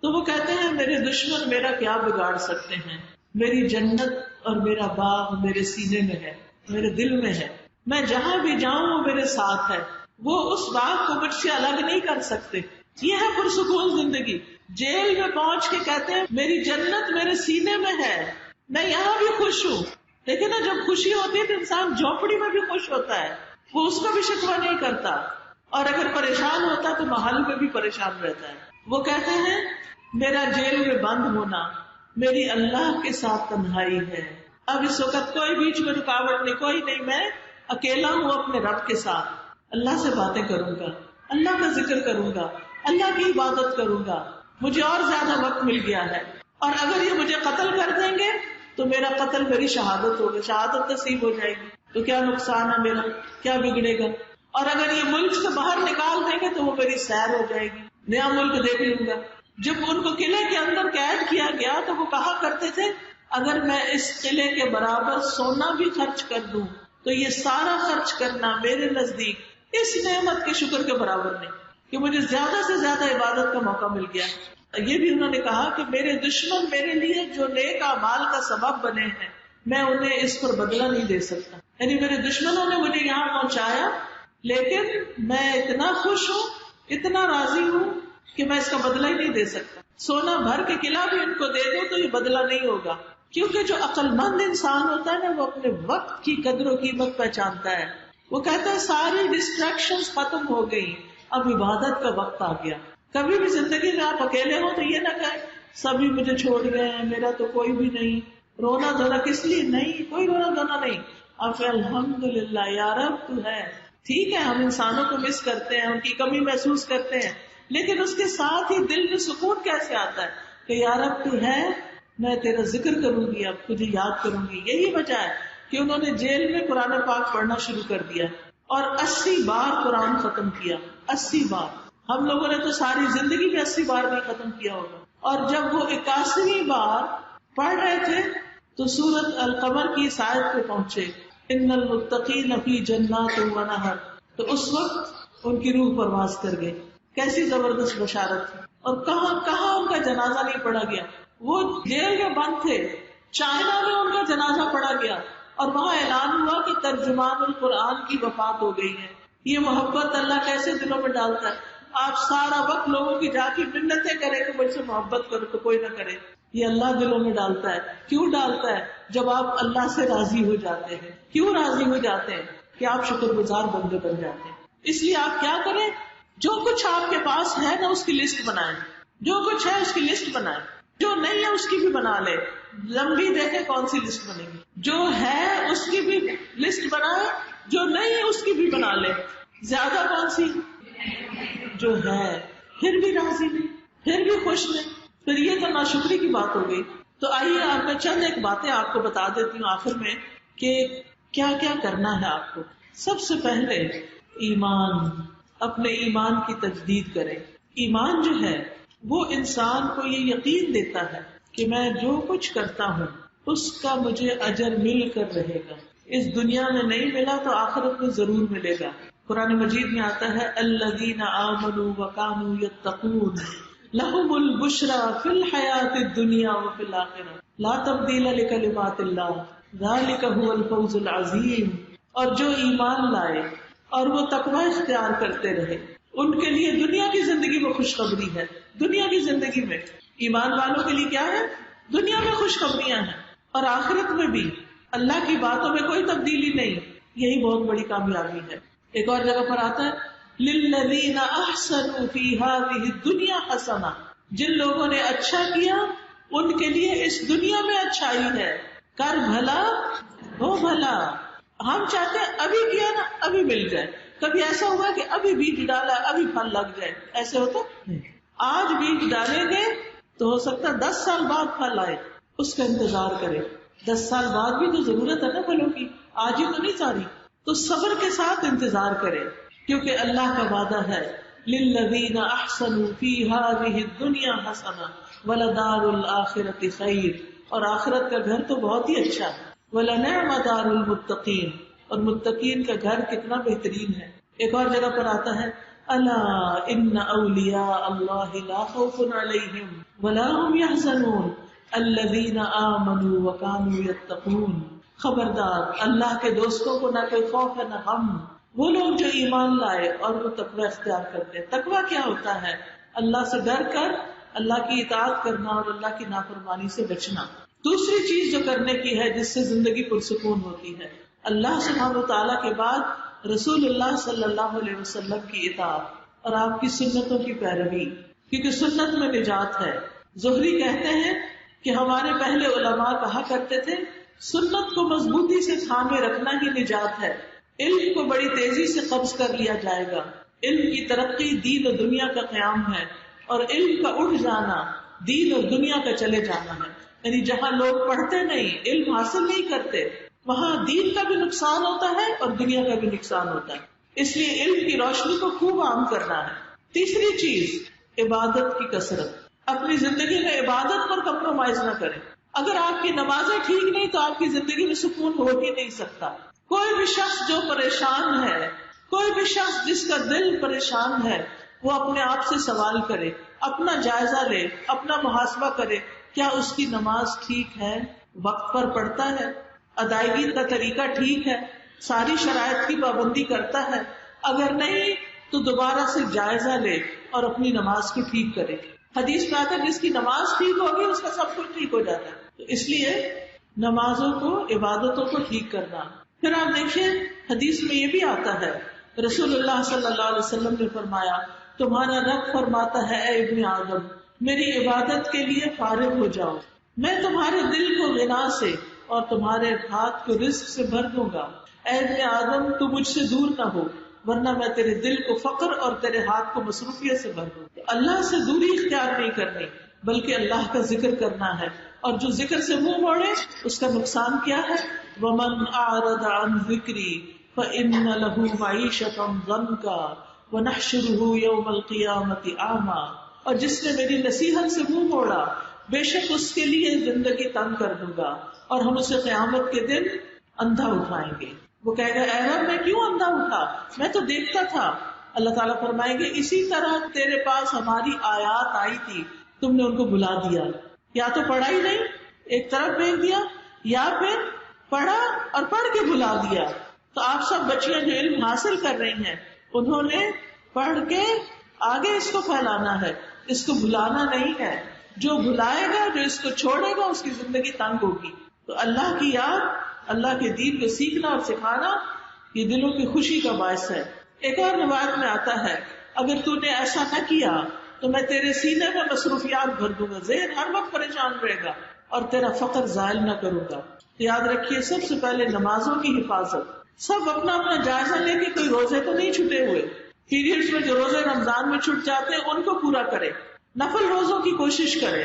تو وہ کہتے ہیں میرے دشمن میرا کیا بگاڑ سکتے ہیں، میری جنت اور میرا باغ میرے سینے میں ہے، میرے دل میں ہے، میں جہاں بھی جاؤں وہ میرے ساتھ ہے، وہ اس باغ کو مجھ سے الگ نہیں کر سکتے. یہ ہے پرسکون زندگی. جیل میں پہنچ کے کہتے ہیں میری جنت میرے سینے میں ہے، میں یہاں بھی خوش ہوں. لیکن نا جب خوشی ہوتی ہے تو انسان جھونپڑی میں بھی خوش ہوتا ہے، وہ اس کا بھی شکوہ نہیں کرتا، اور اگر پریشان ہوتا ہے تو محل میں بھی پریشان رہتا ہے. وہ کہتے ہیں میرا جیل میں بند ہونا میری اللہ کے ساتھ تنہائی ہے. اب اس وقت کوئی بیچ میں رکاوٹ نہیں، کوئی نہیں، میں اکیلا ہوں اپنے رب کے ساتھ. اللہ سے باتیں کروں گا، اللہ کا ذکر کروں گا، اللہ کی عبادت کروں گا. مجھے اور زیادہ وقت مل گیا ہے، اور اگر یہ مجھے قتل کر دیں گے تو میرا قتل میری شہادت ہوگی، شہادت نصیب ہو جائے گی. تو کیا نقصان ہے میرا، کیا بگڑے گا؟ اور اگر یہ ملک سے باہر نکال دیں گے تو وہ میری سیر ہو جائے گی، نیا ملک دیکھ لوں گا. جب ان کو قلعے کے اندر قید کیا گیا تو وہ کہا کرتے تھے اگر میں اس قلعے کے برابر سونا بھی خرچ کر دوں تو یہ سارا خرچ کرنا میرے نزدیک اس نعمت کے شکر کے برابر نہیں کہ مجھے زیادہ سے زیادہ عبادت کا موقع مل گیا. یہ بھی انہوں نے کہا کہ میرے دشمن میرے لیے جو نیک اعمال کا سبب بنے ہیں میں انہیں اس پر بدلہ نہیں دے سکتا. یعنی میرے دشمنوں نے مجھے یہاں پہنچایا لیکن میں اتنا خوش ہوں، اتنا راضی ہوں کہ میں اس کا بدلہ ہی نہیں دے سکتا. سونا بھر کے قلعہ بھی ان کو دے دو تو یہ بدلہ نہیں ہوگا، کیونکہ جو عقل مند انسان ہوتا ہے نا وہ اپنے وقت کی قدر و قیمت پہچانتا ہے. وہ کہتا ہے ساری ڈسٹریکشنز ختم ہو گئی، اب عبادت کا وقت آ گیا. کبھی بھی زندگی میں آپ اکیلے ہو تو یہ نہ کہیں سبھی مجھے چھوڑ گئے ہیں، میرا تو کوئی بھی نہیں. رونا دھونا کس لیے نہیں، کوئی رونا دھونا نہیں. آپ الحمدللہ یا رب تو ہے. ٹھیک ہے ہم انسانوں کو مس کرتے ہیں، ان کی کمی محسوس کرتے ہیں، لیکن اس کے ساتھ ہی دل میں سکون کیسے آتا ہے کہ یا رب تو ہے، میں تیرا ذکر کروں گی، اب تجھے یاد کروں گی. یہی وجہ ہے کہ انہوں نے جیل میں قرآن پاک پڑھنا شروع کر دیا اور 80 بار قرآن ختم کیا. 80 بار. ہم لوگوں نے تو ساری زندگی میں 80 بار بھی ختم کیا ہوگا. اور جب وہ 81ویں بار پڑھ رہے تھے تو سورۃ القمر کی اس آیت پہ پہنچے ان المتقین فی جنات و نہر، تو اس وقت ان کی روح پرواز کر گئی. کیسی زبردست بشارت تھی. اور کہاں کہاں ان کا جنازہ نہیں پڑھا گیا. وہ جیل میں بند تھے، چائنا میں ان کا جنازہ پڑھا گیا اور وہاں اعلان ہوا کہ ترجمان القرآن کی وفات ہو گئی ہے. یہ محبت اللہ کیسے دلوں میں ڈالتا ہے. آپ سارا وقت لوگوں کی جا کے منتیں کریں کہ مجھ سے محبت کرو تو کوئی نہ کرے. یہ اللہ دلوں میں ڈالتا ہے. کیوں ڈالتا ہے؟ جب آپ اللہ سے راضی ہو جاتے ہیں. کیوں راضی ہو جاتے ہیں؟ کہ آپ شکر گزار بندے بن جاتے ہیں. اس لیے آپ کیا کریں، جو کچھ آپ کے پاس ہے نا اس کی لسٹ بنائیں. جو کچھ ہے اس کی لسٹ بنائیں، جو نہیں ہے اس کی بھی بنا لے. لمبی دیکھیں کون سی لسٹ بنے گی. جو ہے اس کی بھی لسٹ بنائے، جو نہیں ہے اس کی بھی بنا لے. زیادہ کون سی؟ جو ہے. پھر بھی راضی نہیں، پھر بھی خوش نہیں، پھر یہ تو ناشکری کی بات ہو گئی. تو آئیے آپ میں چند ایک باتیں آپ کو بتا دیتی ہوں آخر میں کہ کیا کیا کرنا ہے آپ کو. سب سے پہلے ایمان، اپنے ایمان کی تجدید کریں. ایمان جو ہے وہ انسان کو یہ یقین دیتا ہے کہ میں جو کچھ کرتا ہوں اس کا مجھے اجر مل کر رہے گا. اس دنیا میں نہیں ملا تو آخرت میں ضرور ملے گا. قرآن مجید میں آتا ہے الذین آمنوا وکانوا یتقون لہم البشری فی الحیاۃ الدنیا وفی الآخرہ لا تبدیل لکلمات اللہ ذلک هو الفوز العظیم. اور جو ایمان لائے اور وہ تقوی اختیار کرتے رہے ان کے لیے دنیا کی زندگی میں خوشخبری ہے. دنیا کی زندگی میں ایمان والوں کے لیے کیا ہے؟ دنیا میں خوشخبریاں ہیں اور آخرت میں بھی اللہ کی باتوں میں کوئی تبدیلی نہیں. یہی بہت بڑی کامیابی ہے. ایک اور جگہ پر آتا ہے للذین احسنوا فی ہذہ الدنیا حسنہ، جن لوگوں نے اچھا کیا ان کے لیے اس دنیا میں اچھائی ہے. کر بھلا ہو بھلا. ہم چاہتے ہیں ابھی کیا نا ابھی مل جائے. کبھی ایسا ہوا کہ ابھی بیج ڈالا ابھی پھل لگ جائے؟ ایسے ہوتا آج بیج ڈالیں گے تو ہو سکتا ہے 10 سال بعد پھل آئے. اس کا انتظار کرے. 10 سال بعد بھی تو ضرورت ہے نا پھلوں کی، آج ہی تو نہیں ساری. تو صبر کے ساتھ انتظار کرے کیونکہ اللہ کا وعدہ ہے للذین احسنوا فی ہذہ الدنیا حسنہ ولدار الآخرۃ خیر. اور آخرت کا گھر تو بہت ہی اچھا ہے. وَلَنِعْمَ دَارُ الْمُتَّقِينَ. اور متقین کا گھر کتنا بہترین ہے. ایک اور جگہ پر آتا ہے الا ان اولیاء اللہ لا خوف علیہم ولا هم يحزنون الذین آمنوا وكانوا يتقون. خبردار، اللہ کے دوستوں کو نہ کوئی خوف ہے نہ غم، وہ لوگ جو ایمان لائے اور وہ تقوی اختیار کرتے ہیں. تقوی کیا ہوتا ہے؟ اللہ سے ڈر کر اللہ کی اطاعت کرنا اور اللہ کی نافرمانی سے بچنا. دوسری چیز جو کرنے کی ہے جس سے زندگی پرسکون ہوتی ہے، اللہ سبحانہ و تعالیٰ کے بعد رسول اللہ صلی اللہ علیہ وسلم کی اطاعت اور آپ کی سنتوں کی پیروی، کیونکہ سنت میں نجات ہے. زہری کہتے ہیں کہ ہمارے پہلے علماء کہا کرتے تھے سنت کو مضبوطی سے تھامے رکھنا ہی نجات ہے. علم کو بڑی تیزی سے قبض کر لیا جائے گا. علم کی ترقی دین و دنیا کا قیام ہے، اور علم کا اٹھ جانا دین اور دنیا کا چلے جانا ہے. یعنی جہاں لوگ پڑھتے نہیں، علم حاصل نہیں کرتے، وہاں دین کا بھی نقصان ہوتا ہے اور دنیا کا بھی نقصان ہوتا ہے. اس لیے علم کی روشنی کو خوب عام کرنا ہے. تیسری چیز عبادت کی کثرت. اپنی زندگی میں عبادت پر کمپرومائز نہ کریں. اگر آپ کی نمازیں ٹھیک نہیں تو آپ کی زندگی میں سکون ہو ہی نہیں سکتا. کوئی بھی شخص جو پریشان ہے، کوئی بھی شخص جس کا دل پریشان ہے، وہ اپنے آپ سے سوال کرے، اپنا جائزہ لے، اپنا محاسبہ کرے. کیا اس کی نماز ٹھیک ہے؟ وقت پر پڑھتا ہے؟ ادائیگی کا طریقہ ٹھیک ہے؟ ساری شرائط کی پابندی کرتا ہے؟ اگر نہیں تو دوبارہ سے جائزہ لے اور اپنی نماز کو ٹھیک کرے. حدیث میں آتا ہے جس کی نماز ٹھیک ہوگی اس کا سب کچھ ٹھیک ہو جاتا ہے. تو اس لیے نمازوں کو، عبادتوں کو ٹھیک کرنا. پھر آپ دیکھیے حدیث میں یہ بھی آتا ہے، رسول اللہ صلی اللہ علیہ وسلم نے فرمایا تمہارا رب فرماتا ہے اے ابن آدم میری عبادت کے لیے فارغ ہو جاؤ، میں تمہارے دل کو غنا سے اور تمہارے ہاتھ کو رزق سے بھر دوں گا. اے ابن آدم تو مجھ سے دور نہ ہو ورنہ میں تیرے دل کو فقر اور تیرے ہاتھ کو مصروفیت سے بھر دوں. اللہ سے دوری اختیار نہیں کرنی بلکہ اللہ کا ذکر کرنا ہے، اور جو ذکر سے منہ موڑے اس کا نقصان کیا ہے؟ وَمَنْ أَعْرَضَ عَنْ ذِكْرِي فَإِنَّ لَهُ مَعِيشَةً ضَنْكًا وَنَحْشُرُهُ يَوْمَ الْقِيَامَةِ أَعْمَى. اور جس نے میری نصیحت سے منہ موڑا بے شک اس کے لیے زندگی تنگ کر دوں گا اور ہم اسے قیامت کے دن اندھا اٹھائیں گے. وہ کہے گا اے رب میں کیوں اندھا اٹھا، میں تو دیکھتا تھا. اللہ تعالیٰ فرمائیں گے اسی طرح تیرے پاس ہماری آیات آئی تھی، تم نے ان کو بھلا دیا. یا تو پڑھا ہی نہیں، ایک طرف بھیج دیا، یا پھر پڑھا اور پڑھ کے بھلا دیا. تو آپ سب بچیاں جو علم حاصل کر رہی ہیں انہوں نے پڑھ کے آگے اس کو پھیلانا ہے، اس کو بھلانا نہیں ہے. جو بھلائے گا، جو اس کو چھوڑے گا اس کی زندگی تنگ ہوگی. تو اللہ کی یاد، اللہ کے دین کو سیکھنا اور سکھانا یہ دلوں کی خوشی کا باعث ہے. ایک اور روایت میں آتا ہے اگر تو نے ایسا نہ کیا تو میں تیرے سینے میں مصروفیات بھر دوں گا، ذہن ہر وقت پریشان رہے گا اور تیرا فقر زائل نہ کروں گا. یاد رکھیے سب سے پہلے نمازوں کی حفاظت. سب اپنا اپنا جائزہ لے کے، کوئی روزے تو نہیں چھٹے ہوئے، پیریڈز میں جو روزے رمضان میں چھٹ جاتے ہیں ان کو پورا کرے، نفل روزوں کی کوشش کرے.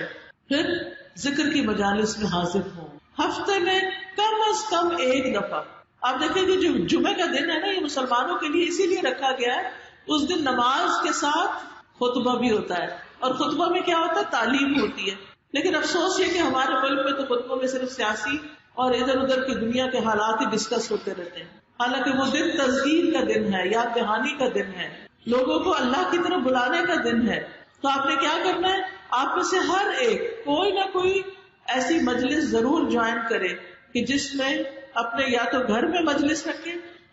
پھر ذکر کی مجالس میں حاضر ہوں، ہفتے میں کم از کم ایک دفعہ. آپ دیکھیں کہ جو جمعے کا دن ہے نا یہ مسلمانوں کے لیے اسی لیے رکھا گیا ہے، اس دن نماز کے ساتھ خطبہ بھی ہوتا ہے، اور خطبہ میں کیا ہوتا ہے؟ تعلیم ہوتی ہے. لیکن افسوس یہ کہ ہمارے ملک میں تو خطبوں میں صرف سیاسی اور ادھر ادھر کی دنیا کے حالات ہی ڈسکس ہوتے رہتے ہیں. حالانکہ وہ دن تذکیر کا دن ہے، یاد دہانی کا دن ہے، لوگوں کو اللہ کی طرف بلانے کا دن ہے. تو آپ نے کیا کرنا ہے؟ آپ میں سے ہر ایک کوئی نہ کوئی ایسی مجلس ضرور جوائن کرے کہ جس میں اپنے یا تو گھر میں مجلس رکھے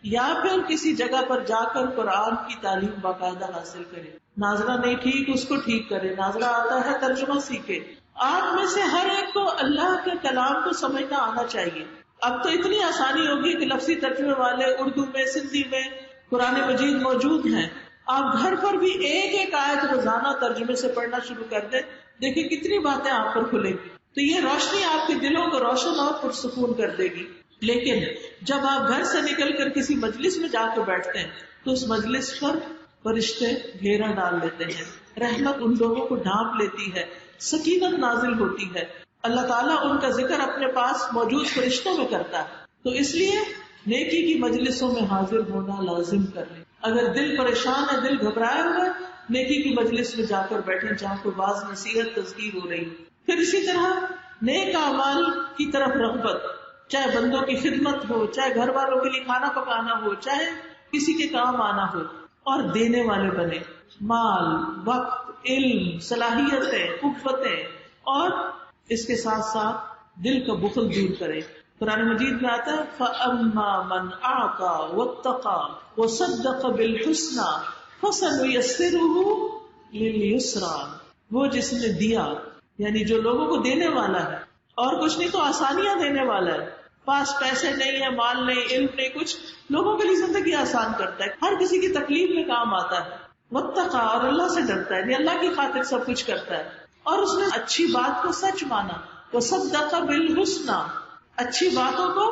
یا پھر کسی جگہ پر جا کر قرآن کی تعلیم باقاعدہ حاصل کرے. ناظرہ نہیں ٹھیک اس کو ٹھیک کرے، ناظرہ آتا ہے ترجمہ سیکھے. آپ میں سے ہر ایک کو اللہ کے کلام کو سمجھنا آنا چاہیے. اب تو اتنی آسانی ہوگی کہ لفظی ترجمے والے اردو میں، سندھی میں قرآن مجید موجود ہیں. آپ گھر پر بھی ایک ایک آیت روزانہ ترجمے سے پڑھنا شروع کر دیں، دیکھیں کتنی باتیں آپ پر کھلے گی. تو یہ روشنی آپ کے دلوں کو روشن اور پرسکون کر دے گی. لیکن جب آپ گھر سے نکل کر کسی مجلس میں جا کے بیٹھتے ہیں تو اس مجلس پر فرشتے گھیرا ڈال لیتے ہیں، رحمت ان لوگوں کو ڈھانپ لیتی ہے، سکینت نازل ہوتی ہے. اللہ تعالیٰ ان کا ذکر اپنے پاس موجود فرشتوں میں کرتا ہے. تو اس لیے نیکی کی مجلسوں میں حاضر ہونا لازم کر لیں. اگر دل پریشان ہے، دل گھبرایا ہوا ہے، نیکی کی مجلس میں جا کر بیٹھیں جہاں کوئی باز نصیحت تذکیر ہو رہی. پھر اسی طرح نیک اعمال کی طرف رغبت، چاہے بندوں کی خدمت ہو، چاہے گھر والوں کے لیے کھانا پکانا ہو، چاہے کسی کے کام آنا ہو اور دینے والے بنے، مال، وقت، علم، صلاحیتیں، قوتیں، اور اس کے ساتھ ساتھ دل کا بخل دور کرے. قرآن مجید میں آتا ہے فَأَمَّا مَنْ أَعْطَى وَاتَّقَى وَصَدَّقَ بِالْحُسْنَى فَسَنُيَسِّرُهُ لِلْيُسْرَى. وہ جس نے دیا، یعنی جو لوگوں کو دینے والا ہے، اور کچھ نہیں تو آسانیاں دینے والا ہے. پاس پیسے نہیں ہے، مال نہیں، علم نہیں، کچھ لوگوں کے لیے زندگی آسان کرتا ہے، ہر کسی کی تکلیف میں کام آتا ہے. واتقى، اور اللہ سے ڈرتا ہے، یعنی اللہ کی خاطر سب کچھ کرتا ہے. اور اس نے اچھی بات کو سچ مانا. وصدق بالحسنى، اچھی باتوں کو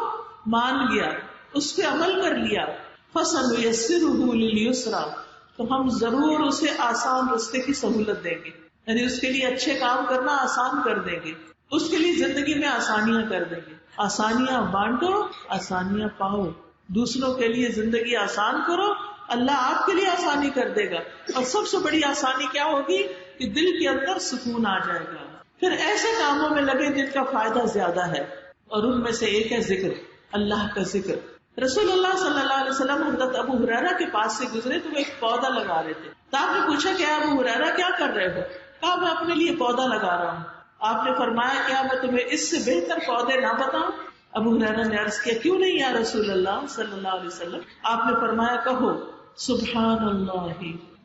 مان گیا، اس پہ عمل کر لیا. فسنيسره لليسرى، تو ہم ضرور اسے آسان راستے کی سہولت دیں گے، یعنی اس کے لیے اچھے کام کرنا آسان کر دیں گے، اس کے لیے زندگی میں آسانیاں کر دیں گے. آسانیاں بانٹو، آسانیاں پاؤ، دوسروں کے لیے زندگی آسان کرو، اللہ آپ کے لیے آسانی کر دے گا. اور سب سے بڑی آسانی کیا ہوگی کہ دل کے اندر سکون آ جائے گا. پھر ایسے کاموں میں لگے جن کا فائدہ زیادہ ہے، اور ان میں سے ایک ہے ذکر، اللہ کا ذکر. رسول اللہ صلی اللہ علیہ وسلم حضرت ابو ہریرہ کے پاس سے گزرے تو وہ ایک پودا لگا رہے تھے. تو آپ نے پوچھا کہ ابو ہریرہ کیا کر رہے ہو؟ کہا میں اپنے لیے پودا لگا رہا ہوں. آپ نے فرمایا کیا میں تمہیں اس سے بہتر پودے نہ بتاؤں؟ ابو ہریرہ نے عرض کیا کیوں نہیں یا رسول اللہ صلی اللہ علیہ وسلم؟ آپ نے فرمایا کہو سبحان اللہ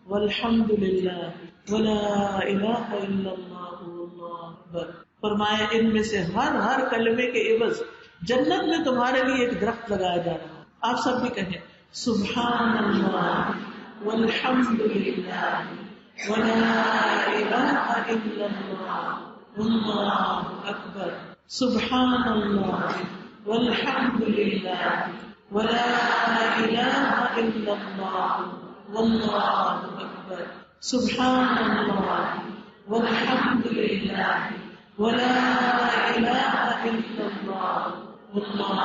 والحمد للہ ولا الہ الا اللہ واللہ اکبر. فرمایا ان میں سے ہر کلمے کے عوض جنت میں تمہارے لیے ایک درخت لگایا جا رہا ہے. آپ سب بھی کہیں سبحان اللہ والحمد للہ ولا الہ الا اللہ واللہ اکبر. سبحان اللہ والحمد للہ ولا الہ الا اللہ واللہ اکبر. سبحان اللہ والحمد للہ ولا الہ الا اللہ واللہ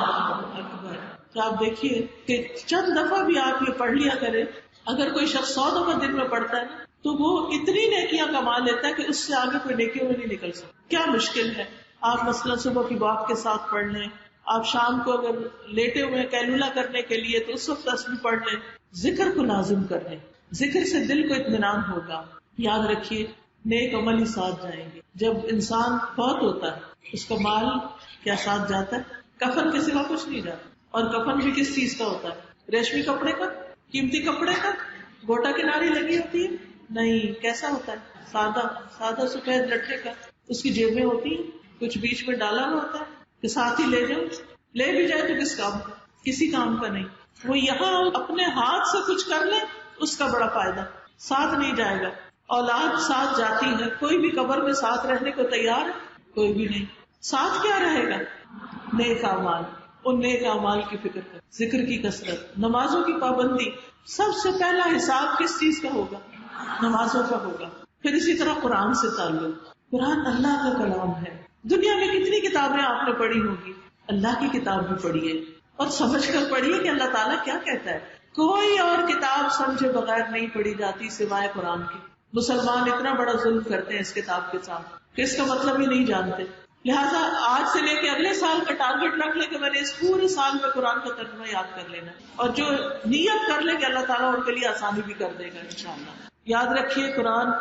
اکبر. تو آپ دیکھیے کہ چند دفعہ بھی آپ یہ پڑھ لیا کریں. اگر کوئی شخص 100 دفعہ دن میں پڑھتا ہے تو وہ اتنی نیکیاں کما لیتا ہے کہ اس سے آگے کوئی نیکیوں میں نہیں نکل سکتا. کیا مشکل ہے؟ آپ مثلا صبح کی واک کے ساتھ پڑھ لیں، آپ شام کو اگر لیٹے ہوئے کیلولا کرنے کے لیے تو اس وقت تسبیح پڑھ لیں. ذکر کو لازم کر لیں، ذکر سے دل کو اطمینان ہوگا. یاد رکھیے نیک عمل ہی ساتھ جائیں گے. جب انسان فوت ہوتا ہے اس کا مال کیا ساتھ جاتا ہے؟ کفن کے سوا کچھ نہیں جاتا. اور کفن بھی کس چیز کا ہوتا ہے؟ ریشمی کپڑے کا، قیمتی کپڑے کا. گوٹا کناری لگی ہوتی ہے؟ نہیں. کیسا ہوتا ہے؟ سادہ سفید لٹے کا. اس کی جیبیں ہوتی ہیں، کچھ بیچ میں ڈالا ہوا ہوتا ہے کہ ساتھ ہی لے جاؤ. لے بھی جائے تو کس کام کا؟ کسی کام کا نہیں. وہ یہاں اپنے ہاتھ سے کچھ کر لے اس کا بڑا فائدہ. ساتھ نہیں جائے گا. اولاد ساتھ جاتی ہے، کوئی بھی قبر میں ساتھ رہنے کو تیار ہے؟ کوئی بھی نہیں. ساتھ کیا رہے گا؟ نیک اعمال. ان نیک اعمال کی فکر کر، ذکر کی کثرت، نمازوں کی پابندی. سب سے پہلا حساب کس چیز کا ہوگا؟ نمازوں کا ہوگا. پھر اسی طرح قرآن سے تعلق. قرآن اللہ کا کلام ہے. دنیا میں کتنی کتابیں آپ نے پڑھی ہوگی، اللہ کی کتاب بھی پڑھیے اور سمجھ کر پڑھیے کہ اللہ تعالیٰ کیا کہتا ہے. کوئی اور کتاب سمجھے بغیر نہیں پڑھی جاتی سوائے قرآن کی. مسلمان اتنا بڑا ظلم کرتے ہیں اس کتاب کے ساتھ کہ اس کا مطلب ہی نہیں جانتے. لہٰذا آج سے لے کے اگلے سال کا ٹارگٹ رکھ لے کہ میں نے اس پورے سال میں قرآن کا ترجمہ یاد کر لینا، اور جو نیت کر لے کہ اللہ تعالیٰ ان کے لیے آسانی بھی کر دے گا انشاءاللہ. یاد رکھیے قرآن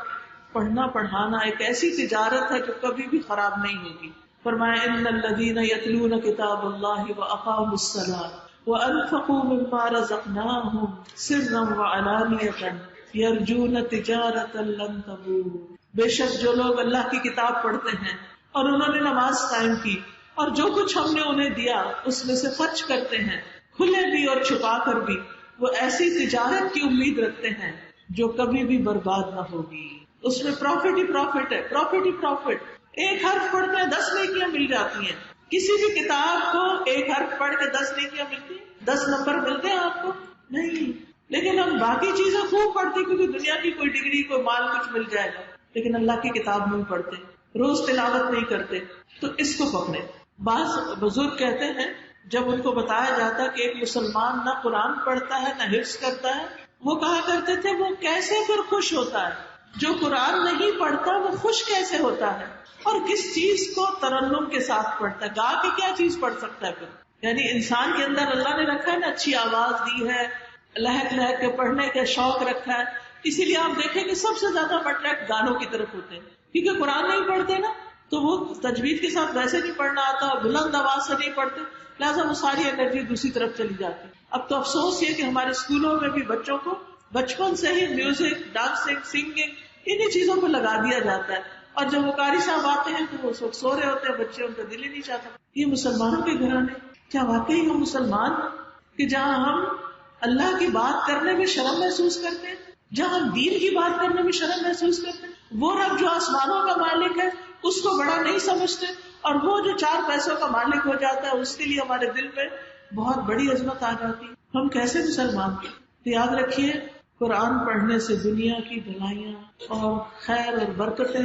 پڑھنا پڑھانا ایک ایسی تجارت ہے جو کبھی بھی خراب نہیں ہوگی. فرمایا ان الذین یتلون کتاب اللہ واقاموا الصلاۃ وانفقوا مما رزقناہم سرا وعلانیۃ یرجون تجارۃ لن تبور. بے شک جو لوگ اللہ کی کتاب پڑھتے ہیں اور انہوں نے نماز قائم کی اور جو کچھ ہم نے انہیں دیا اس میں سے خرچ کرتے ہیں، کھلے بھی اور چھپا کر بھی، وہ ایسی تجارت کی امید رکھتے ہیں جو کبھی بھی برباد نہ ہوگی. اس میں پروفٹ ہی پروفٹ ہے، پروفٹ ہی پروفٹ. ایک حرف پڑھتے ہیں 10 نیکیاں مل جاتی ہیں. کسی بھی کتاب کو ایک حرف پڑھ کے 10 نیکیاں ملتی ہیں؟ 10 نمبر ملتے ہیں آپ کو؟ نہیں. لیکن ہم باقی چیزیں خوب پڑھتے کیونکہ دنیا کی کوئی ڈگری کوئی مال کچھ مل جائے گا، لیکن اللہ کی کتاب نہیں پڑھتے، روز تلاوت نہیں کرتے. تو اس کو پکڑے. بعض بزرگ کہتے ہیں جب ان کو بتایا جاتا کہ ایک مسلمان نہ قرآن پڑھتا ہے نہ حفظ کرتا ہے، وہ کہا کرتے تھے وہ کیسے پھر خوش ہوتا ہے؟ جو قرآن نہیں پڑھتا وہ خوش کیسے ہوتا ہے؟ اور کس چیز کو ترنم کے ساتھ پڑھتا ہے؟ گا کے کیا چیز پڑھ سکتا ہے پھر؟ یعنی انسان کے اندر اللہ نے رکھا ہے نا، اچھی آواز دی ہے، لہک لہک کے پڑھنے کا شوق رکھا ہے. اسی لیے آپ دیکھیں کہ سب سے زیادہ اٹریکٹ گانوں کی طرف ہوتے ہیں، کیونکہ قرآن نہیں پڑھتے نا تو وہ تجوید کے ساتھ ویسے نہیں پڑھنا آتا، بلند آواز سے نہیں پڑھتے، لہٰذا وہ ساری انرجی دوسری طرف چلی جاتی. اب تو افسوس یہ کہ ہمارے اسکولوں میں بھی بچوں کو بچپن سے ہی میوزک، ڈانسنگ، سنگنگ انہی چیزوں پہ لگا دیا جاتا ہے، اور جب وہ قاری صاحب آتے ہیں تو وہ سب سو رہے ہوتے ہیں بچے، ان کا دل ہی نہیں چاہتا. یہ مسلمانوں کے گھرانے، کیا واقعی ہم مسلمان ہیں کہ جہاں ہم اللہ کی بات کرنے میں شرم محسوس کرتے ہیں، جہاں ہم دین کی بات کرنے میں شرم محسوس کرتے ہیں، وہ رب جو آسمانوں کا مالک ہے اس کو بڑا نہیں سمجھتے، اور وہ جو 4 پیسوں کا مالک ہو جاتا ہے اس کے لیے ہمارے دل میں بہت بڑی عظمت آ جاتی ہے. ہم کیسے مسلمان ہیں؟ تو یاد رکھیے قرآن پڑھنے سے دنیا کی بھلائیاں اور خیر اور برکتیں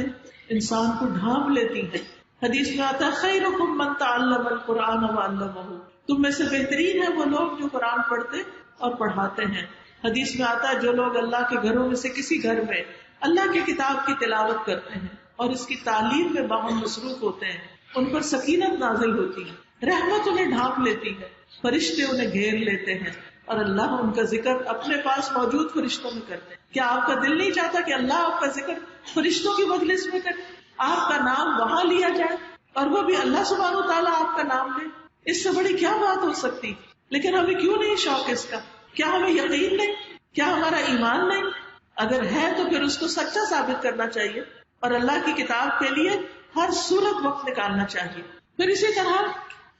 انسان کو ڈھانپ لیتی ہیں. حدیث میں آتا ہے خیرکم من تعلم القرآن وعلمہ، تم میں سے بہترین ہے وہ لوگ جو قرآن پڑھتے اور پڑھاتے ہیں. حدیث میں آتا ہے جو لوگ اللہ کے گھروں میں سے کسی گھر میں اللہ کی کتاب کی تلاوت کرتے ہیں اور اس کی تعلیم میں باہم مصروف ہوتے ہیں، ان پر سکینت نازل ہوتی ہے، رحمت انہیں ڈھانپ لیتی ہے، فرشتے انہیں گھیر لیتے ہیں اور اللہ ان کا ذکر اپنے پاس موجود فرشتوں میں کرتے ہیں. کیا آپ کا دل نہیں چاہتا کہ اللہ آپ کا ذکر فرشتوں کی مجلس میں کرے، آپ کا نام وہاں لیا جائے اور وہ بھی اللہ سبحانہ و تعالیٰ آپ کا نام لے؟ اس سے بڑی کیا بات ہو سکتی؟ لیکن ہمیں کیوں نہیں شوق اس کا؟ کیا ہمیں یقین نہیں؟ کیا ہمارا ایمان نہیں؟ اگر ہے تو پھر اس کو سچا ثابت کرنا چاہیے اور اللہ کی کتاب کے لیے ہر صورت وقت نکالنا چاہیے. پھر اسی طرح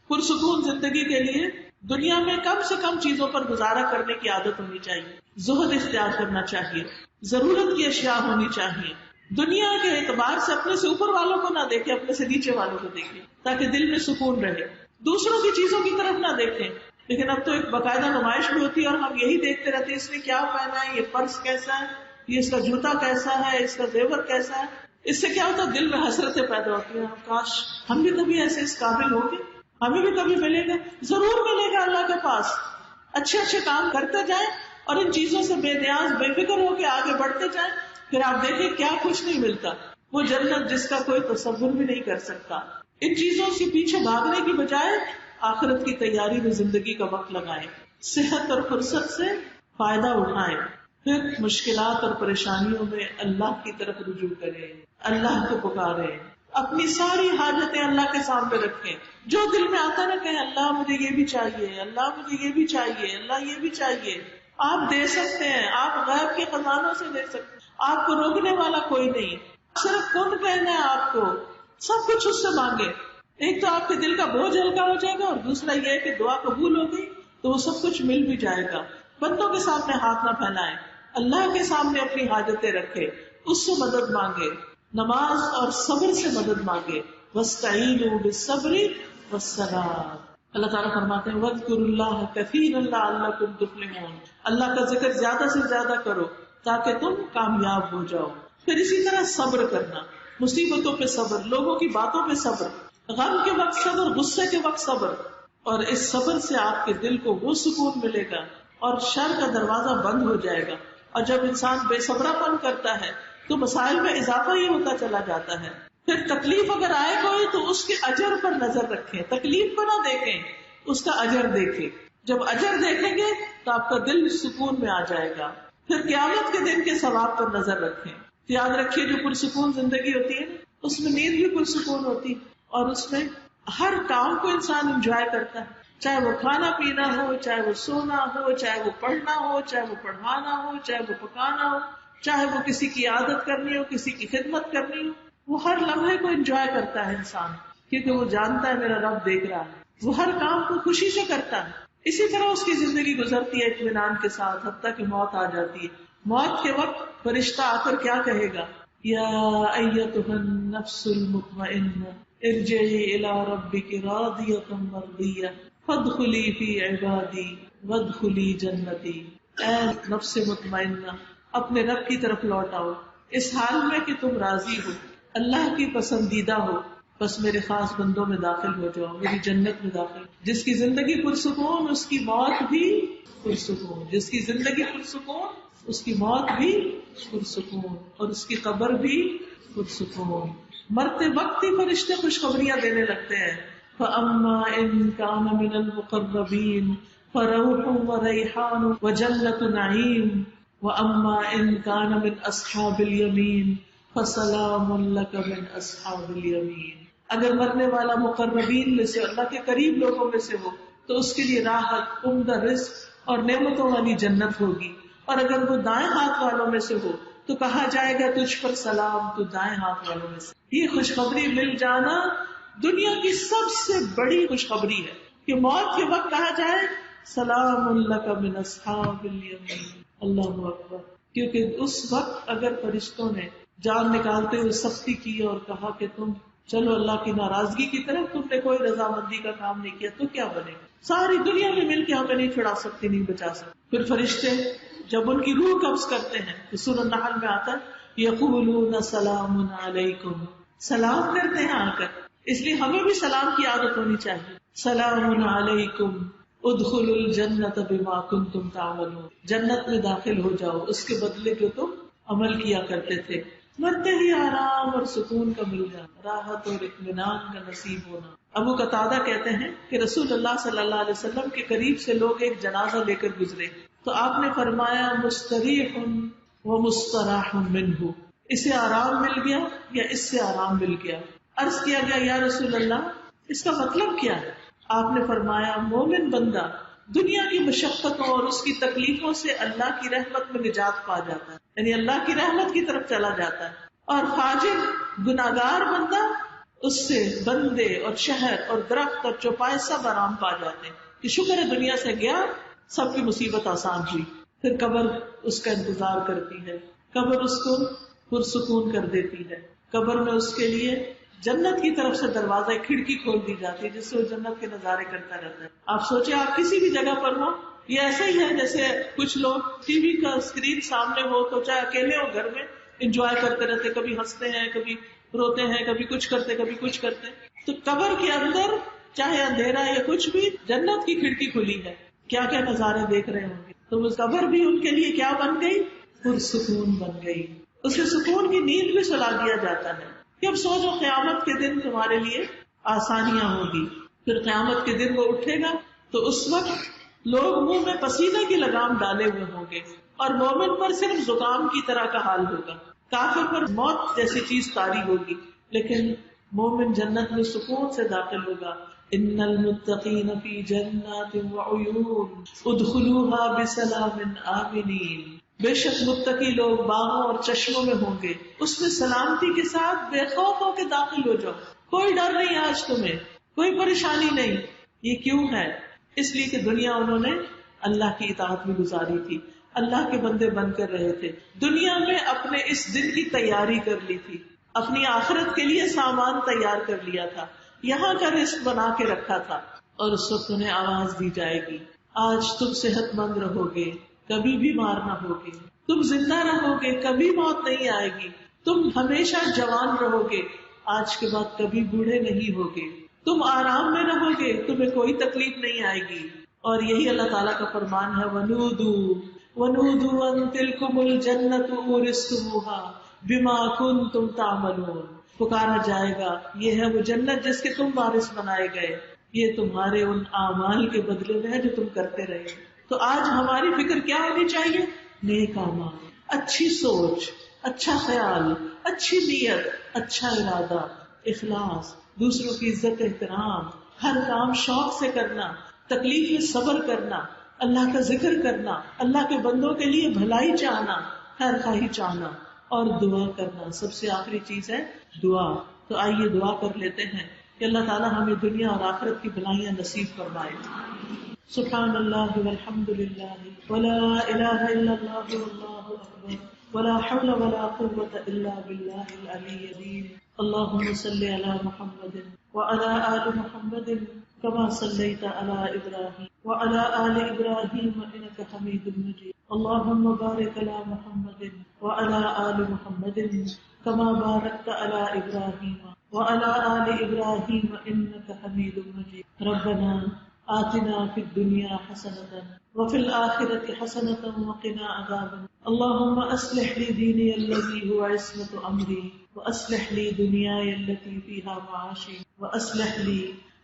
پرسکون زندگی کے لیے دنیا میں کم سے کم چیزوں پر گزارا کرنے کی عادت ہونی چاہیے، زہد اختیار کرنا چاہیے، ضرورت کی اشیاء ہونی چاہیے. دنیا کے اعتبار سے اپنے سے اوپر والوں کو نہ دیکھیں، اپنے سے نیچے والوں کو دیکھیں تاکہ دل میں سکون رہے. دوسروں کی چیزوں کی طرف نہ دیکھیں. لیکن اب تو ایک باقاعدہ نمائش بھی ہوتی ہے اور ہم یہی دیکھتے رہتے ہیں اس نے کیا پہنا ہے، یہ پرس کیسا ہے، یہ اس کا جوتا کیسا ہے، اس کا زیور کیسا ہے. اس سے کیا ہوتا ہے؟ دل میں حسرتیں پیدا ہوتی ہیں، کاش ہم بھی کبھی ایسے اس قابل ہوں گے، ہمیں بھی کبھی ملے گا. ضرور ملے گا اللہ کے پاس. اچھے اچھے کام کرتے جائیں اور ان چیزوں سے بے نیاز بے فکر ہو کے آگے بڑھتے جائیں، پھر آپ دیکھیں کیا کچھ نہیں ملتا. وہ جنت جس کا کوئی تصور بھی نہیں کر سکتا. ان چیزوں سے پیچھے بھاگنے کی بجائے آخرت کی تیاری میں زندگی کا وقت لگائیں، صحت اور فرصت سے فائدہ اٹھائیں، پھر مشکلات اور پریشانیوں میں اللہ کی طرف رجوع کریں، اللہ کو پکاریں، اپنی ساری حاجتیں اللہ کے سامنے رکھیں. جو دل میں آتا نہ کہیں اللہ مجھے یہ بھی چاہیے، اللہ مجھے یہ بھی چاہیے، اللہ یہ بھی چاہیے. آپ دے سکتے ہیں، آپ غیب کے خزانوں سے دے سکتے ہیں، آپ کو روکنے والا کوئی نہیں. صرف کن کہنا ہے آپ کو، سب کچھ اس سے مانگے. ایک تو آپ کے دل کا بوجھ ہلکا ہو جائے گا اور دوسرا یہ ہے کہ دعا قبول ہو گئی تو وہ سب کچھ مل بھی جائے گا. بندوں کے سامنے ہاتھ نہ پھیلائیں، اللہ کے سامنے اپنی حاجتیں رکھے، اس سے مدد مانگے، نماز اور صبر سے مدد مانگے. وَاسْتَعِينُوا بِالصَّبْرِ وَالصَّلَاةِ. اللہ تعالیٰ فرماتے ہیں وَاذْكُرُوا اللَّهَ كَثِيرًا لَعَلَّكُمْ تُفْلِحُونَ. اللہ کا ذکر زیادہ سے زیادہ کرو تاکہ تم کامیاب ہو جاؤ. پھر اسی طرح صبر کرنا، مصیبتوں پہ صبر، لوگوں کی باتوں پہ صبر، غم کے وقت صبر، غصے کے وقت صبر. اور اس صبر سے آپ کے دل کو وہ سکون ملے گا اور شر کا دروازہ بند ہو جائے گا. اور جب انسان بے صبرا پن کرتا ہے تو مسائل میں اضافہ ہی ہوتا چلا جاتا ہے. پھر تکلیف اگر آئے کوئی تو اس کے اجر پر نظر رکھیں، تکلیف کو نہ دیکھیں، اس کا اجر دیکھیں. جب اجر دیکھیں گے تو آپ کا دل سکون میں آ جائے گا. پھر قیامت کے دن کے ثواب پر نظر رکھیں. یاد رکھیے جو پرسکون زندگی ہوتی ہے اس میں نیند بھی پرسکون ہوتی اور اس میں ہر کام کو انسان انجوائے کرتا ہے، چاہے وہ کھانا پینا ہو، چاہے وہ سونا ہو، چاہے وہ پڑھنا ہو، چاہے وہ پڑھانا ہو، چاہے وہ پکانا ہو، چاہے وہ کسی کی عادت کرنی ہو، کسی کی خدمت کرنی ہو. وہ ہر لمحے کو انجوائے کرتا ہے انسان، کیونکہ وہ جانتا ہے میرا رب دیکھ رہا ہے. وہ ہر کام کو خوشی سے کرتا ہے. اسی طرح اس کی زندگی گزرتی ہے اطمینان کے ساتھ حتیٰ کہ موت آ جاتی ہے. موت کے وقت فرشتہ آ کر کیا کہے گا؟ یا ایتھا النفس المطمئنہ ارجعی الی ربک راضیۃ مرضیہ فادخلی فی عبادی وادخلی جنتی. اے نفس مطمئنہ، اپنے رب کی طرف لوٹ آؤ اس حال میں کہ تم راضی ہو، اللہ کی پسندیدہ ہو، بس میرے خاص بندوں میں داخل ہو جاؤ، میری جنت میں داخل. جس کی زندگی پرسکون اس کی موت بھی پرسکون، جس کی زندگی پرسکون اس کی موت بھی پرسکون اور اس کی قبر بھی پرسکون. مرتے وقت ہی فرشتے خوشخبریاں دینے لگتے ہیں. فَأَمَّا إِن كَانَ مِنَ الْمُقَرَّبِينَ فروح وریحان وجنت نعیم واما ان کان من اصحاب الیمین فسلام لک من اصحاب الیمین. اگر مرنے والا مقربین میں سے اللہ کے قریب لوگوں میں سے ہو تو اس کے لیے راحت، عمدہ رزق اور نعمتوں والی جنت ہوگی، اور اگر وہ دائیں ہاتھ والوں میں سے ہو تو کہا جائے گا تجھ پر سلام، تو دائیں ہاتھ والوں میں سے. یہ خوشخبری مل جانا دنیا کی سب سے بڑی خوشخبری ہے کہ موت کے وقت کہا جائے سلام لک من اصحاب الیمین. اللہ اکبر. کیونکہ اس وقت اگر فرشتوں نے جان نکالتے ہوئے سختی کی اور کہا کہ تم چلو اللہ کی ناراضگی کی طرف، تم نے کوئی رضامندی کا کام نہیں کیا، تو کیا بنے گا؟ ساری دنیا میں مل کے ہمیں نہیں چھڑا سکتی، نہیں بچا سکتی. پھر فرشتے جب ان کی روح قبض کرتے ہیں تو سورۃ النحل میں آتا ہے یقولون سلام علیکم، سلام کرتے ہیں آ کر. اس لیے ہمیں بھی سلام کی عادت ہونی چاہیے. سلام علیکم ادخلوا الجنۃ بما کنتم تعملون، جنت میں داخل ہو جاؤ اس کے بدلے جو تم عمل کیا کرتے تھے. مرتے ہی آرام اور سکون کا مل جانا، راحت اور اطمینان کا نصیب ہونا. ابو قتادہ کہتے ہیں کہ رسول اللہ صلی اللہ علیہ وسلم کے قریب سے لوگ ایک جنازہ لے کر گزرے تو آپ نے فرمایا مستریح و مستراح منہ، اسے آرام مل گیا یا اس سے آرام مل گیا. عرض کیا گیا یا رسول اللہ اس کا مطلب کیا ہے؟ آپ نے فرمایا مومن بندہ دنیا کی مشقتوں اور اس کی تکلیفوں سے اللہ کی رحمت میں نجات پا جاتا ہے، یعنی اللہ کی رحمت کی طرف چلا جاتا ہے، اور فاجر گناہگار بندہ اس سے بندے اور شہر اور درخت اور چوپائے سب آرام پا جاتے ہیں کہ شکر ہے دنیا سے گیا، سب کی مصیبت آسان ہوئی. پھر قبر اس کا انتظار کرتی ہے، قبر اس کو پرسکون کر دیتی ہے. قبر میں اس کے لیے جنت کی طرف سے دروازہ کھڑکی کھول دی جاتی ہے جس سے وہ جنت کے نظارے کرتا رہتا ہے. آپ سوچیں آپ کسی بھی جگہ پر ہو، یہ ایسا ہی ہے جیسے کچھ لوگ ٹی وی کا اسکرین سامنے ہو تو چاہے اکیلے ہو گھر میں انجوائے کرتے رہتے، کبھی ہنستے ہیں، کبھی روتے ہیں، کبھی کچھ کرتے کبھی کچھ کرتے. تو قبر کے اندر چاہے اندھیرا یا کچھ بھی، جنت کی کھڑکی کھلی ہے، کیا کیا نظارے دیکھ رہے ہوں گے. تو وہ قبر بھی ان کے لیے کیا بن گئی؟ پرسکون بن گئی. اسے سکون کی نیند بھی سلا دیا جاتا ہے کہ اب سو جو، قیامت کے دن تمہارے لیے آسانیاں ہوگی. پھر قیامت کے دن وہ اٹھے گا تو اس وقت لوگ منہ میں پسینے کی لگام ڈالے ہوئے ہوں گے، اور مومن پر صرف زکام کی طرح کا حال ہوگا، کافر پر موت جیسی چیز طاری ہوگی، لیکن مومن جنت میں سکون سے داخل ہوگا. ان المتقین فی جنات وعیون ادخلوها بسلام آمنین، بے شک متقی لوگ باغوں اور چشموں میں ہوں گے، اس میں سلامتی کے ساتھ بے خوف ہو کے داخل ہو جاؤ. کوئی ڈر نہیں آج تمہیں، کوئی پریشانی نہیں. یہ کیوں ہے؟ اس لیے کہ دنیا انہوں نے اللہ کی اطاعت میں گزاری تھی، اللہ کے بندے بن کر رہے تھے، دنیا میں اپنے اس دن کی تیاری کر لی تھی، اپنی آخرت کے لیے سامان تیار کر لیا تھا، یہاں کا رزق بنا کے رکھا تھا. اور اس وقت انہیں آواز دی جائے گی آج تم صحت مند رہو گے، کبھی بیمار نہ ہوگے، تم زندہ رہو گے، کبھی موت نہیں آئے گی، تم ہمیشہ جوان رہو گے، آج کے بعد کبھی بوڑھے نہیں ہوگے، تم آرام میں رہو گے، تمہیں کوئی تکلیف نہیں آئے گی. اور یہی اللہ تعالیٰ کا فرمان ہے وَنُودُوا أَن تِلْكُمُ الْجَنَّةُ أُورِثْتُمُوهَا بِمَا كُنتُمْ تَعْمَلُونَ، پکارا جائے گا یہ ہے وہ جنت جس کے تم وارث بنائے گئے، یہ تمہارے ان اعمال کے بدلے میں ہے جو تم کرتے رہے. تو آج ہماری فکر کیا ہونی چاہیے؟ نیک اعمال، اچھی سوچ، اچھا خیال، اچھی نیت، اچھا ارادہ، اخلاص، دوسروں کی عزت احترام، ہر کام شوق سے کرنا، تکلیف میں صبر کرنا، اللہ کا ذکر کرنا، اللہ کے بندوں کے لیے بھلائی چاہنا، خیر خواہی چاہنا، اور دعا کرنا. سب سے آخری چیز ہے دعا. تو آئیے دعا کر لیتے ہیں کہ اللہ تعالیٰ ہمیں دنیا اور آخرت کی بھلائیاں نصیب فرمائے. سبحان اللہ والحمد للہ ولا الہ الا اللہ واللہ اکبر ولا حول ولا قوة الا باللہ العلی العظیم. اللہم صلی علی محمد وعلی آل محمد كما صليت على إبراهيم وعلى آل إبراهيم إنك حميد مجيد. اللهم بارك على محمد وعلى آل محمد كما باركت على إبراهيم وعلى آل إبراهيم إنك حميد مجيد. ربنا آتنا في الدنيا حسنة وفي الآخرة حسنة وقنا عذاب. اللهم أصلح لي ديني الذي هو عصمة أمري وأصلح لي دنياي التي فيها معاشي وأصلح لي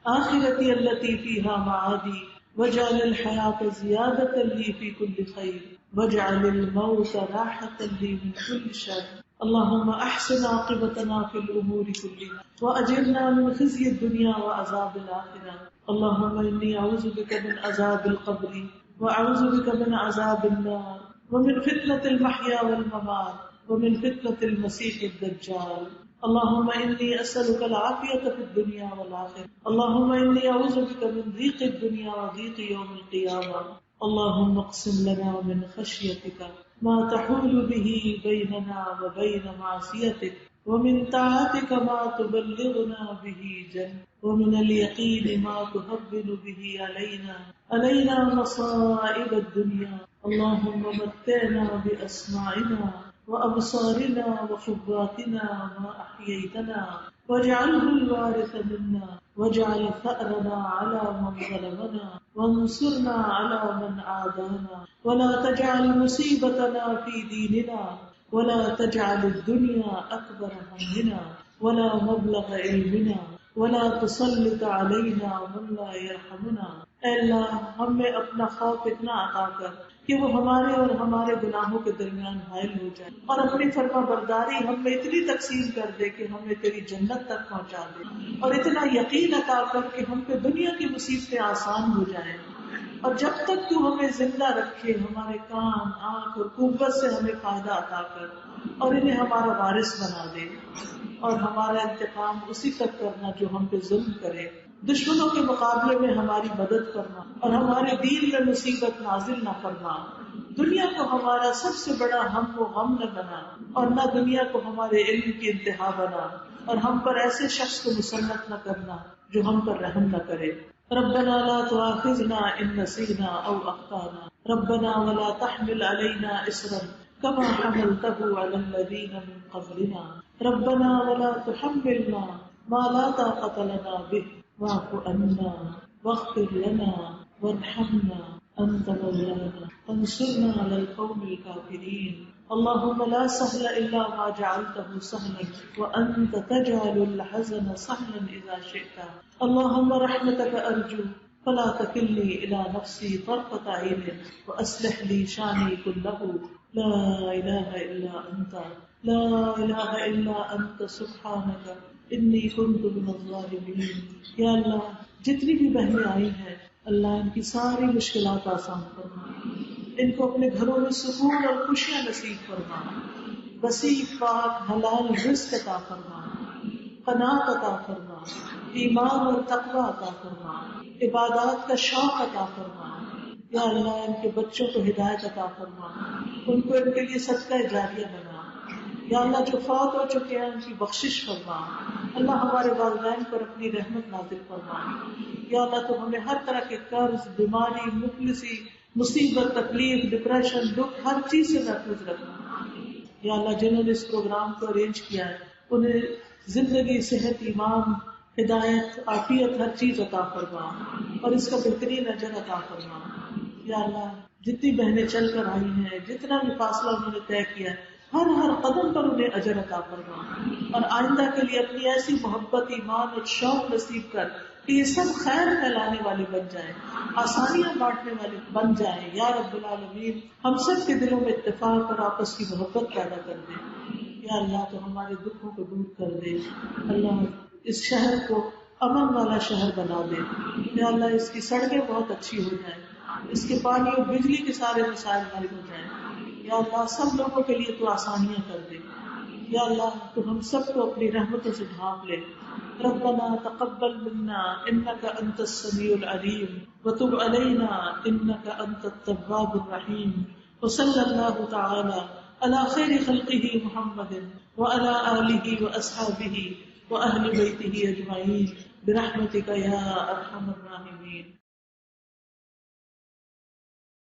آخرتي التي فيها معادي واجعل الحياة زيادة لي في كل خير واجعل الموت راحة لي من كل شر. اللهم احسن عاقبتنا في الامور كلها واجرنا من خزي الدنيا وعذاب الاخرة. اللهم اني اعوذ بك من عذاب القبر واعوذ بك من عذاب النار ومن فتنة المحيا والممات ومن فتنة المسيح الدجال. اللهم إني أسألك العافية في الدنيا والآخرة. اللهم إني أعوذ بك من ضيق الدنيا وضيق يوم القيامة. اللهم اقسم لنا من خشيتك ما تحول به بيننا وبين معصيتك ومن طاعتك ما تبلغنا به جنة ومن اليقين ما تهون به علينا مصائب الدنيا. اللهم متعنا بأسماعنا وأبصارنا وقواتنا ما أحييتنا واجعله الوارث منا واجعل ثأرنا على من ظلمنا وانصرنا على من عادانا ولا تجعل مصيبتنا في ديننا ولا تجعل الدنيا أكبر همنا ولا مبلغ علمنا ولا تسلط علينا من لا يرحمنا. اے اللہ ہم میں اپنا خوف اتنا عطا کر کہ وہ ہمارے اور ہمارے گناہوں کے درمیان حائل ہو جائے، اور اپنی فرما برداری ہم میں اتنی تقسیم کر دے کہ ہمیں تیری جنت تک پہنچا دے، اور اتنا یقین عطا کر کہ ہم پہ دنیا کی مصیبتیں آسان ہو جائیں، اور جب تک تو ہمیں زندہ رکھے ہمارے کان آنکھ اور قوت سے ہمیں فائدہ عطا کر اور انہیں ہمارا وارث بنا دے، اور ہمارا انتقام اسی تک کرنا جو ہم پہ ظلم کرے، دشمنوں کے مقابلے میں ہماری مدد کرنا اور ہمارے دین میں مصیبت نازل نہ کرنا، دنیا کو ہمارا سب سے بڑا ہم و غم نہ بنا، اور نہ دنیا کو ہمارے علم کی انتہا بنا، اور ہم پر ایسے شخص کو مسلط نہ کرنا جو ہم پر رحم نہ کرے۔ ربنا لا تؤاخذنا ان نسينا او اخطانا ربنا ولا تحمل علينا اصرا كما حملته على الذين من قبلنا ربنا ولا تحملنا ما لا طاقة لنا به واعف عنا واغفر لنا وارحمنا انت مولانا فانصرنا على القوم الكافرين اللهم لا سهل الا ما جعلته سهلا وانت تجعل الحزن سهلا اذا شئت اللهم رحمتك ارجو فلا تكلني الى نفسي طرفة عين واصلح لي شاني كله لا اله الا انت لا اله الا انت سبحانك انی کنت من الظالمین۔ یا اللہ جتنی بھی بہنیں آئی ہیں اللہ ان کی ساری مشکلات آسان فرما، ان کو اپنے گھروں میں سکون اور خوشیاں نصیب فرما، وسیع پاک حلال رزق عطا فرما، قناعت عطا فرما، ایمان اور تقوی عطا فرما، عبادات کا شوق عطا فرما۔ یا اللہ ان کے بچوں کو ہدایت عطا فرما، ان کو ان کے لیے صدقہ جاریہ بنا۔ یا اللہ جو فوت ہو چکے ہیں ان کی بخشش فرما، اللہ ہمارے والدین پر اپنی رحمت نازل فرما۔ یا اللہ تو ہمیں ہر طرح کے قرض، بیماری، مفلسی، مصیبت، تکلیف، ڈپریشن، دکھ، ہر چیز سے محفوظ رکھنا۔ یا اللہ جنہوں نے اس پروگرام کو ارینج کیا ہے انہیں زندگی، صحت، ایمان، ہدایت، عافیت، ہر چیز عطا فرما اور اس کا بہترین اجر عطا فرما۔ یا اللہ جتنی بہنیں چل کر آئی ہیں، جتنا بھی فاصلہ انہوں نے طے کیا ہے، ہر قدم پر انہیں اجر عطا فرما، اور آئندہ کے لیے اپنی ایسی محبت، ایمان اور شوق نصیب کر کہ یہ سب خیر پھیلانے والے بن جائیں، آسانیاں بانٹنے والے بن جائیں۔ یا رب العالمین ہم سب کے دلوں میں اتفاق اور آپس کی محبت پیدا کر دے۔ یا اللہ تو ہمارے دکھوں کو دور کر دے، اللہ اس شہر کو امن والا شہر بنا دے۔ یا اللہ اس کی سڑکیں بہت اچھی ہو جائیں، اس کے پانی اور بجلی کے سارے مسائل حل ہو جائیں۔ یا اللہ سب لوگوں کے لیے تو آسانیاں کر دے۔ یا اللہ تو ہم سب کو اپنی رحمتوں سے ڈھانپ لے۔ ربنا تقبل منا انك انت السميع العليم وتب علينا انك انت التواب الرحيم وصلى الله تعالى على خير خلقه محمد وعلى آله واصحابه واهل بيته اجمعين برحمتك يا ارحم الراحمين۔